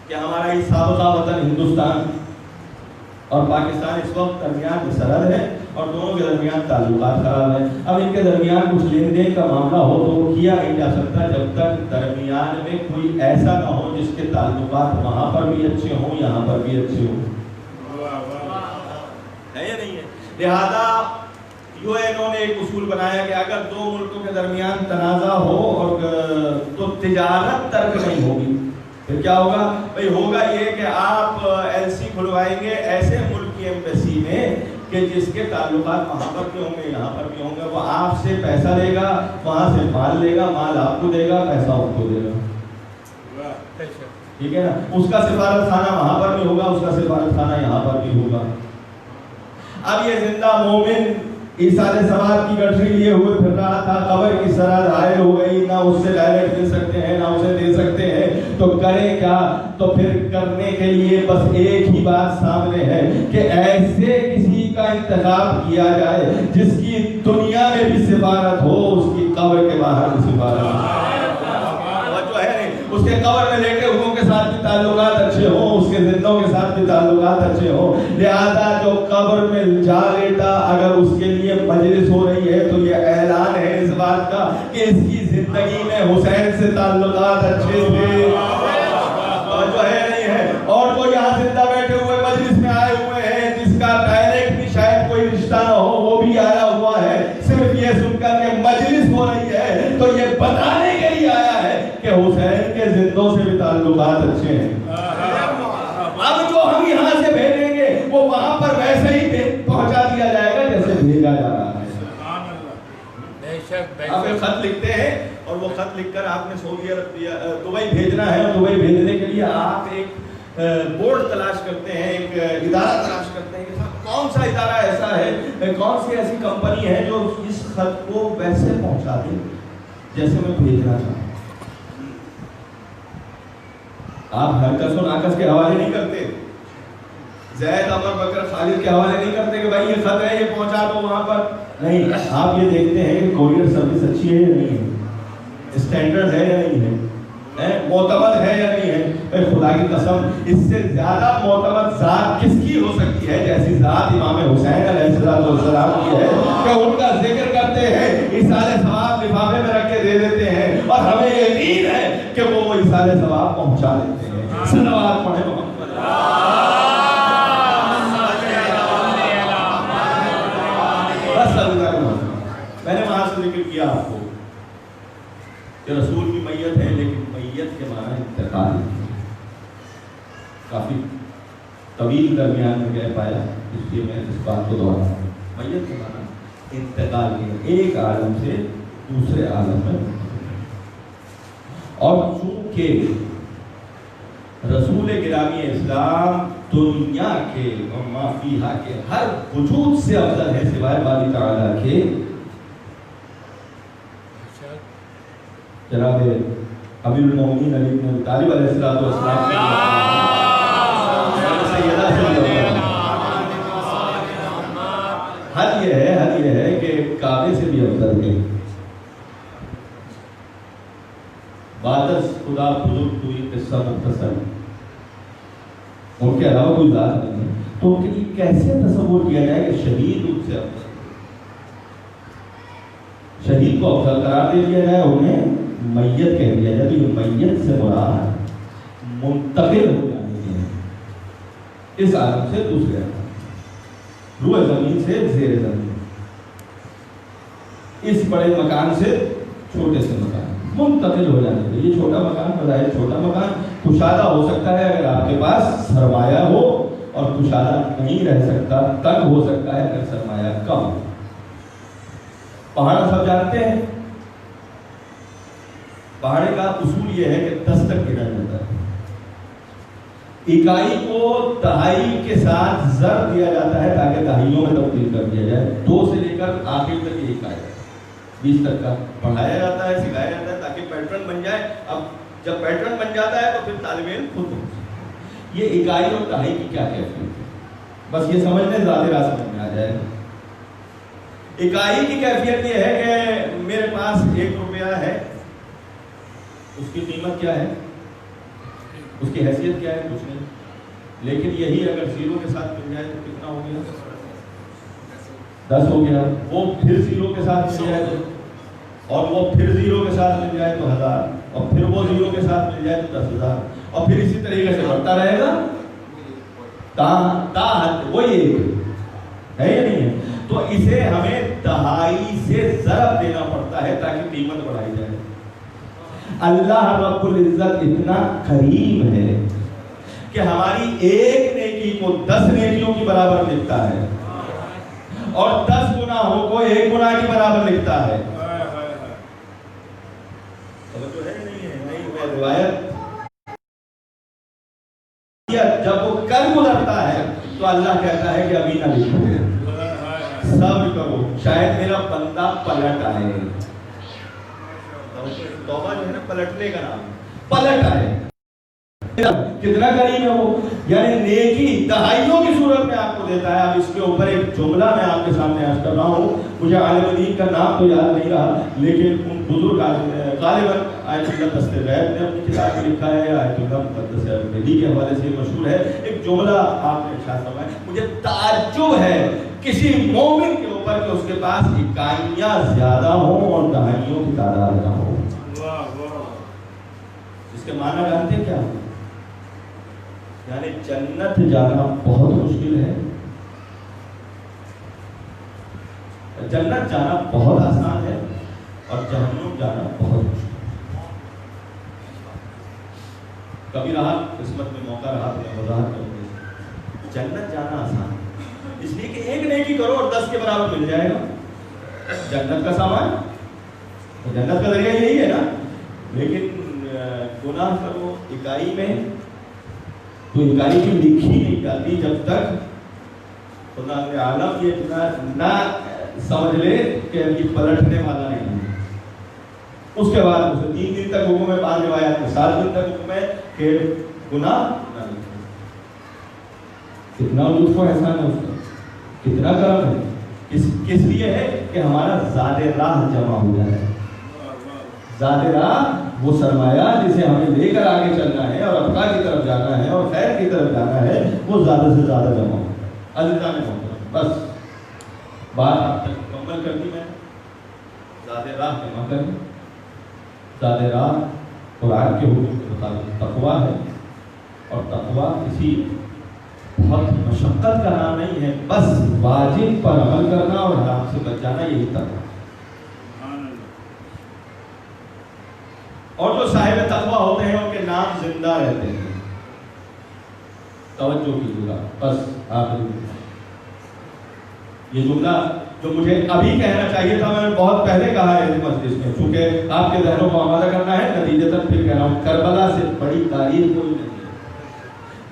کہ ہمارا یہ سابقہ وطن ہندوستان اور پاکستان اس وقت درمیان میں سرحد ہے اور دونوں کے درمیان تعلقات خراب ہیں۔ اب ان کے درمیان کچھ لین دین کا معاملہ ہو تو وہ کیا نہیں جا سکتا جب تک درمیان میں کوئی ایسا نہ ہو جس کے تعلقات وہاں پر بھی اچھے ہوں، یہاں پر بھی اچھے ہوں۔ ہے یا نہیں ہے؟ لہذا یو این او نے ایک اصول بنایا کہ اگر دو ملکوں کے درمیان تنازع ہو اور تو تجارت ترک نہیں ہوگی، پھر کیا ہوگا؟ بھئی ہوگا یہ کہ آپ ایل سی کھلوائیں گے ایسے ملک کی ایمبیسی میں کہ جس کے تعلقات وہاں پر بھی ہوں گے، یہاں پر بھی ہوں گے، وہ آپ سے پیسہ لے گا، وہاں سے مال لے گا، مال آپ کو دے گا، پیسہ آپ کو دے گا، ٹھیک ہے نا؟ اس کا سفارت خانہ وہاں پر بھی ہوگا، اس کا سفارت خانہ یہاں پر بھی ہوگا۔ اب یہ زندہ مومن ایصال ثواب کی گٹھری لیے ہوئے پھر رہا تھا، قبر کی سرحد حائل ہو گئی، نہ اس سے ڈائریکٹ دے سکتے ہیں نہ اسے دے سکتے ہیں، تو کرے کیا؟ تو پھر کرنے کے لیے بس ایک ہی بات سامنے ہے کہ ایسے کسی کا انتخاب کیا جائے جس کی دنیا میں بھی سفارت ہو، اس کی قبر کے باہر بھی سفارت ہو، اس کے قبر میں لیٹے ہوئے کے ساتھ بھی تعلقات اچھے ہوں، اس کے زندوں کے ساتھ بھی تعلقات اچھے ہوں۔ لہذا جو قبر میں جا لیٹا اگر اس کے لیے مجلس ہو رہی ہے تو یہ اعلان ہے اس بات کا کہ اس کی زندگی میں حسین سے تعلقات اچھے تھے، جو ہے نہیں ہے۔ اور جو یہاں زندہ بیٹھے ہوئے مجلس میں آئے ہوئے ہیں جس کا ڈائریکٹ بھی شاید کوئی رشتہ نہ ہو، وہ بھی آیا ہوا ہے صرف یہ سن کر کہ مجلس ہو رہی ہے تو یہ بتانے کے لیے آیا ہے کہ حسین کے زندوں سے بھی تعلقات اچھے ہیں۔ اب جو ہم یہاں سے بھیجیں گے وہ وہاں پر ویسے ہی پہنچا دیا جائے گا جیسے بھیجا جا رہا ہے۔ آپ ایک خط لکھتے ہیں اور وہ خط لکھ کر آپ نے سعودی عرب دبئی بھیجنا ہے، اور دبئی بھیجنے کے لیے آپ ایک بورڈ تلاش کرتے ہیں، ایک ادارہ تلاش کرتے ہیں کہ کون سا ادارہ ایسا ہے، کون سی ایسی کمپنی ہے جو اس خط کو ویسے پہنچا دے جیسے میں بھیجنا چاہوں؟ آپ ہرکس و ناکس کے حوالے نہیں کرتے، زید عمر بکر خالد کے حوالے نہیں کرتے کہ بھائی یہ خط ہے یہ پہنچا دو وہاں پر، نہیں، آپ یہ دیکھتے ہیں کہ کوریئر سروس اچھی ہے یا نہیں ہے، اسٹینڈرڈ ہے یا نہیں ہے، معتمد ہے یا نہیں ہے۔ خدا کی قسم اس سے زیادہ معتمد ذات کس کی ہو سکتی ہے جیسی ذات امام حسین علیہ السلام کی ہے کہ ان کا ذکر کرتے ہیں، ایصال ثواب لفافے میں رکھ کے دے دیتے ہیں، اور ہمیں یقین ہے کہ وہ ایصال ثواب پہنچا دیتے ہیں۔ صلوات پڑھیں محمد۔ میں نے وہاں سے ذکر کیا آپ کو کہ رسول کی میت ہے، لیکن میت کے معنی انتقال کافی طویل درمیان میں گئے پایا، اس لیے میں اس بات کو دوہرا رہا ہوں۔ میت کے معنی انتقال کے، ایک عالم سے دوسرے عالم میں، اور چونکہ رسول گرامی اسلام دنیا کے اور ما فیہا کے ہر وجود سے افضل ہے سوائے باری تعالیٰ کے، جناب امیر المومنین علی بن ابی طالب علیہ السلام حد یہ ہے کہ کعبے سے بھی افضل ہے۔ بادس خدا بزرگ ہوئی قصہ مختصر، ان کے علاوہ کوئی ذات نہیں ہے، تو ان کے لیے کیسے تصور کیا جائے کہ شہید ان سے افضل، شہید کو افضل قرار دے دیا جائے، انہیں میت کہہ دیا جائے؟ تو یہ میت سے مراد منتقل ہو جانے کے، اس عالم سے دوسرے عالم، روح زمین سے زیر زمین، اس بڑے مکان سے چھوٹے سے مکان منتقل ہو جانے کے۔ یہ چھوٹا مکان بظاہر چھوٹا مکان کشادہ ہو سکتا ہے اگر آپ کے پاس سرمایہ ہو، اور کشادہ نہیں رہ سکتا، تنگ ہو سکتا ہے اگر سرمایہ کم ہو۔ پہاڑ سب جانتے ہیں، پہاڑے کا اصول یہ ہے کہ 10 تک گنا جاتا ہے، اکائی کو دہائی کے ساتھ ضرب دیا جاتا ہے تاکہ دہائیوں میں تبدیل کر دیا جائے، 2 سے لے کر آخر تک یہ اکائی 20 تک کا پڑھایا جاتا ہے، سکھایا جاتا ہے تاکہ پیٹرن بن جائے۔ اب جب پیٹرن بن جاتا ہے تو پھر طالب علم خود یہ اکائی اور دہائی کی کیا کیفیت ہے، بس یہ سمجھنے ذات راہ سمجھ میں آ جائے۔ اکائی کی کیفیت یہ ہے کہ میرے پاس 1 روپیہ ہے، اس کی قیمت کیا ہے، اس کی حیثیت کیا ہے، کچھ نہیں، لیکن یہی اگر 0 کے ساتھ مل جائے تو کتنا ہو گیا، 10 ہو گیا، وہ پھر 0 کے ساتھ مل جائے تو، اور وہ پھر 0 کے ساتھ مل جائے تو 1000، اور پھر وہ 0 کے ساتھ مل جائے تو 10,000، اور پھر اسی طریقے سے بڑھتا رہے گا تا حد، وہی ایک ہے یا نہیں ہے؟ تو اسے ہمیں دہائی سے ضرب دینا پڑتا ہے تاکہ قیمت بڑھائی جائے۔ اللہ رب العزت اتنا کریم ہے کہ ہماری ایک نیکی کو 10 نیکیوں کی برابر لکھتا ہے، اور 10 گناہوں کو 1 گناہ کی برابر لکھتا ہے۔ توجہ ہے نہیں ہے؟ نہیں، میں روایت جب وہ کر گزرتا ہے تو اللہ کہتا ہے کہ ابھی نہ لکھو، صبر کرو، شاید میرا بندہ پلٹ آئے۔ توبہ جو ہے نا پلٹنے کا نام، پلٹ آئے، کتنا کریم ہے وہ، یعنی نیکی دہائیوں کی صورت میں آپ کو دیتا ہے۔ اب اس کے اوپر ایک جملہ میں آپ کے سامنے عرض کر رہا ہوں، مجھے عالم دین کا نام تو یاد نہیں رہا، لیکن ان بزرگ غالباً آیت اللہ دست غیب نے اپنی کتاب میں لکھا ہے، آیت اللہ مقدس عربی کے حوالے سے مشہور ہے، ایک جملہ آپ نے ارشاد فرمایا، مجھے تعجب ہے کسی مومن کے اوپر کہ اس کے پاس اکائیاں زیادہ ہوں اور دہائیوں کی تعداد نہ ہو۔ اس کے معنی جانتے ہیں کیا؟ یعنی جنت جانا بہت مشکل ہے، جنت جانا بہت آسان ہے، اور جہنم جانا بہت مشکل ہے۔ کبھی رہا قسمت میں موقع رہا تو وضاحت کروں گی۔ جنت جانا آسان ہے اس لیے کہ ایک نیکی کرو اور 10 کے برابر مل جائے گا جنت کا سامان، جنت کا ذریعہ یہی ہے نا، لیکن گناہ کرو اکائی میں تو اکائی کی لکھی نہیں جاتی جب تک خدا کے عالم یہ نہ سمجھ لے کہ یہ پلٹنے والا نہیں ہے. اس کے بعد اسے 3 دن تک حکم ہے، 5 روایات میں 7 دن تک حکم ہے کہ گناہ نہ لکھو. کتنا لطف و احسان ہے اس کا، کتنا کرم ہے. کس لیے ہے کہ ہمارا زاد راہ جمع ہو جائے. زاد راہ وہ سرمایہ جسے ہمیں لے کر آگے چلنا ہے اور ابقا کی طرف جانا ہے اور خیر کی طرف جانا ہے، وہ زیادہ سے زیادہ جمع ہو. عزیزان محترم، بس بات آپ تک مکمل کر دی میں. زاد راہ جمع کریں. زاد راہ قرآن کے حکم کے مطابق تقویٰ ہے، اور تقویٰ کسی بہت مشقت کا نام نہیں ہے، بس واجب پر عمل کرنا اور حرام سے بچ جانا، یہی تقویٰ. اور جو صاحب تقویٰ ہوتے ہیں ان کے نام زندہ رہتے ہیں. توجہ کیجیے گا. بس آخری یہ جملہ جو مجھے ابھی کہنا چاہیے تھا، میں نے بہت پہلے کہا ہے اس مجلس میں، چونکہ آپ کے ذہنوں کو آمادہ کرنا ہے. نتیجتاً پھر کہہ رہا ہوں، کربلا سے بڑی تاریخ کوئی نہیں ہے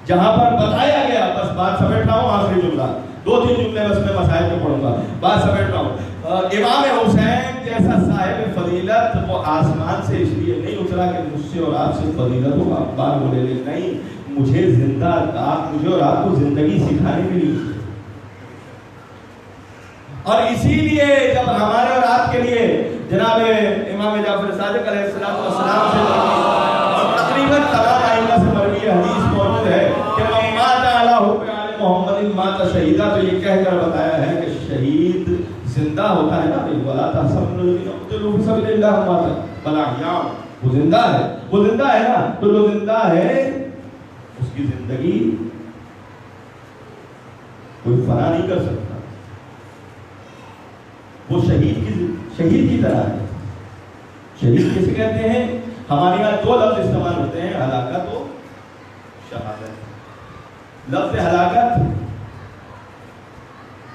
جہاں پر بتایا گیا. بس بات سمیٹ رہا ہوں. آخری جملہ، 2-3 جملے بس میں مسائل میں پڑھوں گا. بات سمیٹ رہا ہوں. امام حسین جیسا صاحب فضیلت وہ آسمان سے اس لیے نہیں اترا کہ مجھ سے اور آپ سے فضیلت ہو، آپ بار بولے لے. نہیں، مجھے اور آپ کو زندگی سکھانے کے لیے. اور اسی لیے جب ہمارے اور آپ کے لیے جناب امام جعفر صادق علیہ السلام سے اور تقریباً تمام ائمہ سے مروی حدیث موجود ہے کہ مات علی حب آل محمد مات شہیدہ، تو یہ کہہ کر بتایا ہے کہ شہید زندہ ہوتا ہے نا. ولا تحسبن الذین قتلوا فی سبیل اللہ امواتا بل احیاء، وہ زندہ ہے. وہ زندہ ہے نا، تو جو زندہ ہے اس کی زندگی کوئی فنا نہیں کر سکتا. وہ شہید کی طرح ہے. شہید کسے کہتے ہیں؟ ہمارے یہاں 2 لفظ استعمال ہوتے ہیں، ہلاکت و شہادت. لفظ ہلاکت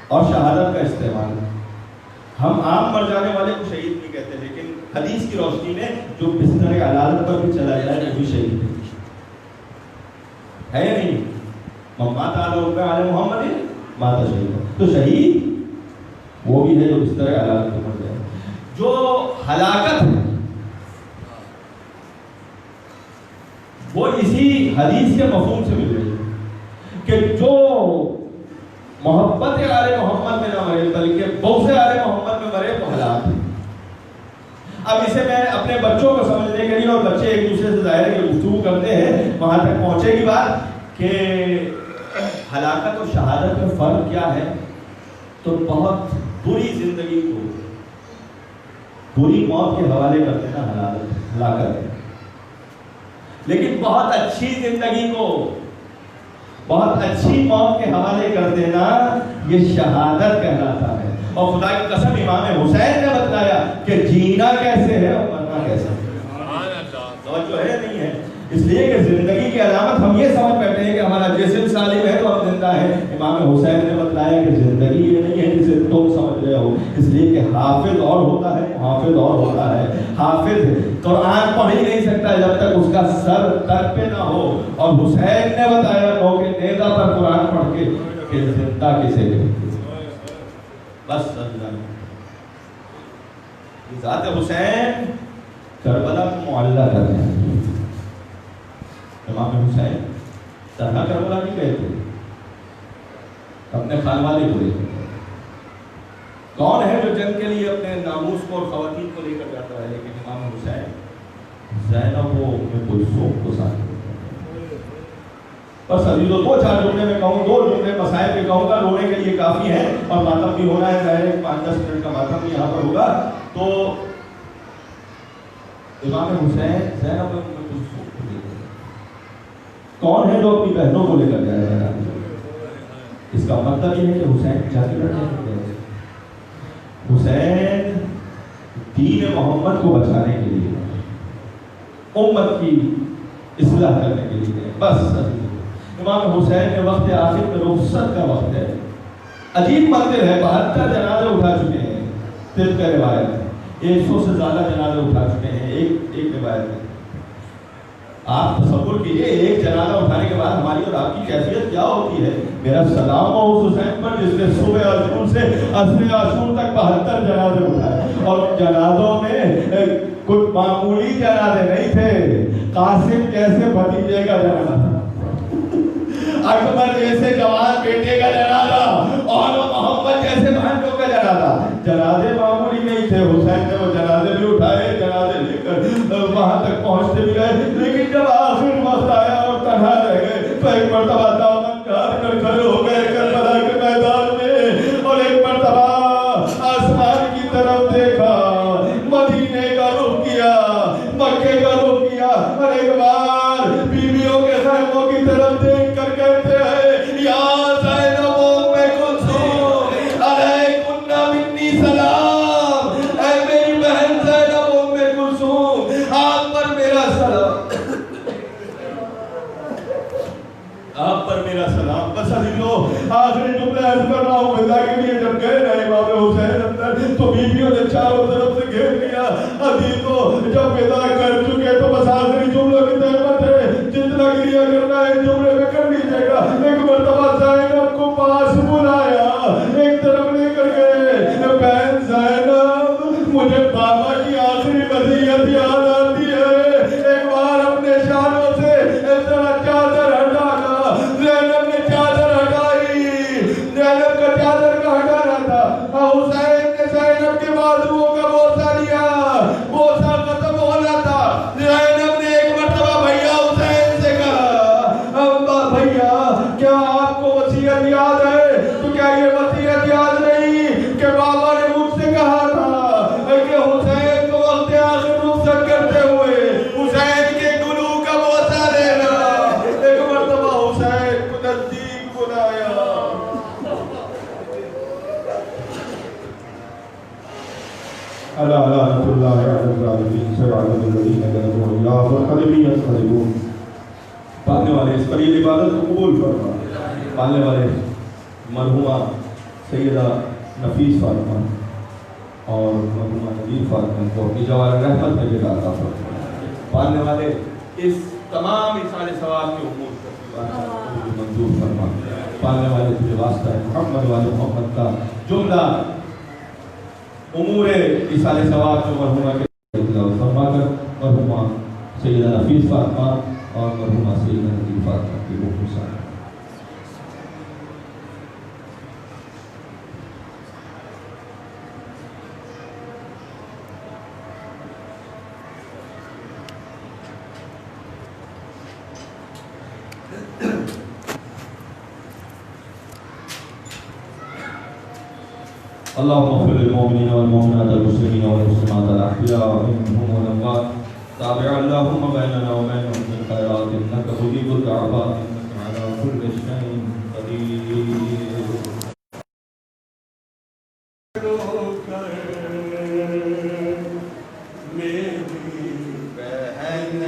اور شہادت کا استعمال ہم عام مر جانے والے کو شہید نہیں کہتے، لیکن حدیث کی روشنی میں جو بستر عدالت پر بھی چلا جائے وہ بھی شہید ہے یا نہیں؟ مات علی حب آل محمد مات شہید. تو شہید وہ بھی ہے جو بستر عدالت پر مر جائے. جو ہلاکت ہے وہ اسی حدیث کے مفہوم سے مل رہی ہے کہ جو محبت آل محمد میں نہ مرے بلکہ بغض آل محمد میں مرے وہ ہلاک ہے. اب اسے میں اپنے بچوں کو سمجھنے کے لیے، اور بچے ایک دوسرے سے ظاہر ہے کہ گفتگو کرتے ہیں، وہاں تک پہنچے گی بات کہ ہلاکت اور شہادت میں فرق کیا ہے. تو بہت بری زندگی کو بری موت کے حوالے کر دینا ہلاکت ہے، لیکن بہت اچھی زندگی کو بہت اچھی موت کے حوالے کر دینا یہ شہادت کہلاتا ہے. اور خدا کی قسم امام حسین نے بتلایا کہ جینا کیسے ہے اور مرنا کیسے ہے. توجہ ہے نہیں ہے؟ اس لیے کہ زندگی کی علامت ہم یہ سمجھ بیٹھے ہیں کہ ہمارا جسم سالم ہے تو ہم زندہ ہیں. امام حسین نے بتلایا کہ زندگی یہ نہیں ہے جسے تم سمجھ رہے ہو. اس لیے کہ حافظ اور ہوتا ہے، حافظ اور ہوتا ہے. حافظ قرآن پڑھ ہی نہیں سکتا جب تک اس کا سر تر پہ نہ ہو. اور حسین نے بتایا لو کہ نیزہ پر قرآن پڑھ کے کہ زندہ کسے کہتے. بس ذات حسین کربلا کو معلّہ کر رہے ہیں. امام حسین طرح کربلا نہیں کہتے، اپنے خان والے کو لے کر. کون ہے جو جنگ کے لیے اپنے ناموس کو اور خواتین کو لے کر جاتا ہے؟ لیکن امام حسین زینب و کلثوم کو ساتھ. بس عزیزو 2-4 جملے میں کہوں، 2 جملے مسائل پہ کہوں گا، رونے کے لیے کافی ہیں اور ماتم بھی ہونا ہے. ظاہر 5-10 منٹ کا ماتم بھی یہاں پر ہوگا. تو امام حسین زینب و کلثوم کو لے کر، کون ہے جو اپنی بہنوں کو لے کر جائے گا؟ اس کا مطلب یہ ہے کہ حسین جا کے لڑنے کے لیے، حسین دین محمد کو بچانے کے لیے، امت کی اصلاح کرنے کے لیے. بس امام حسین کے وقت آخر میں رخصت کا وقت ہے. عجیب منظر ہے، 72 جنازے اٹھا چکے ہیں طبق روایت، 100 سے زیادہ جنازے اٹھا چکے ہیں ایک روایت میں. آپ تصور کیجئے ایک جنازہ اٹھانے کے بعد ہماری اور آپ کی کیفیت کیا ہوتی ہے. میرا سلام ہو اس حسین پر جس نے صبح عاشور سے عصر عاشور تک 72 جنازے اٹھائے، اور جنازوں میں کچھ معمولی جنازے نہیں تھے، قاسم جیسے بھتیجے کا جنازہ، اکبر جیسے جوان بیٹے کا جنازہ، اور محمد جیسے بھانجوں کا جنازہ۔ جنازے معمولی نہیں تھے، حسین نے وہ جنازے بھی اٹھائے، جنازے لے کر وہاں تک پہنچتے بھی رہے، لیکن جب آخر وقت آیا اور تنہا رہ گئے تو ایک مرتبہ دامن کاٹ کر کھڑے ہو گئے کربلا کے میدان میں، اور ایک مرتبہ آسمان کی طرف دیکھا، مدینے کا رخ کیا، مکے کا رخ کیا، اور ایک بار بیویوں کے خیموں کی طرف دیکھ کر کہتے ہیں یا زینب ام کلثوم علیکن منی سلام، اے میری بہن زینب ام کلثوم آپ پر میرا سلام، آپ پر میرا سلام۔ بس عزیزو آخری جملہ عرض کر رہا ہوں، ودا کے لیے جب گئے نا امام حسین اندر تو بیویوں نے چاروں طرف سے گھیر لیا۔ عزیزو جب ودا کر چکے تو بس آخری جملوں کی تحمت ہے، جتنا گریا کرنا ہے جملے میں کر لیجیے گا۔ ایک مرتبہ زینب کو پاس بلایا، ایک طرف لے کر گئے، بہن زینب مجھے بابا کی آخری وصیت یاد آتی ہے، ایک بار اپنے شانوں سے اس طرح چادر ہٹا کر زینب نے چادر ہٹائی، زینب کا چادر کا ہٹانا تھا، حسین نے زینب کے بازوؤں کا بوسہ لیا، بوسہ ختم ہونا تھا، زینب نے ایک مرتبہ بھیا حسین سے کہا ابا بھیا کیا آپ کو وصیت یاد ہے؟ تو کیا یہ وصیت یاد نہیں کہ بابا نے مجھ سے کہا تھا کہ حسین کو وقت آخر رخصت کرتے ہوئے حسین کے گلو کا بوسہ دینا۔ ایک مرتبہ حسین کو نزدیک بلایا، الا لعنۃ اللہ علی الظالمین سبحان الذین كفروا والله والقلب ينقلبون۔ پڑھنے والے اس پر یہ عبادت کو قبول فرما، پڑھنے والے مرحومہ سیدہ نفیس فاطمہ اور مرحومہ نویر فاطمہ کو اپنی جوار رحمت میں جگہ عطا فرما، پڑھنے والے اس تمام اصال ثواب کے امور کو منظور فرما، پڑھنے والے تجھے واسطہ محمد والے محمد کا جملہ امور اصال ثواب جو مرحومہ کے فرما کر مرحومہ سیدہ نفیس فاطمہ اور مرحومہ سیدہ نویر فاطمہ کی روح کو سلام۔ اللهم اغفر للمؤمنين والمؤمنات والمسلمين والمسلمات الأحياء منهم والأموات، تابع اللهم بيننا وبينهم بالخيرات إنك مجيب الدعوات إنك على كل شيء قدير۔ میری بہن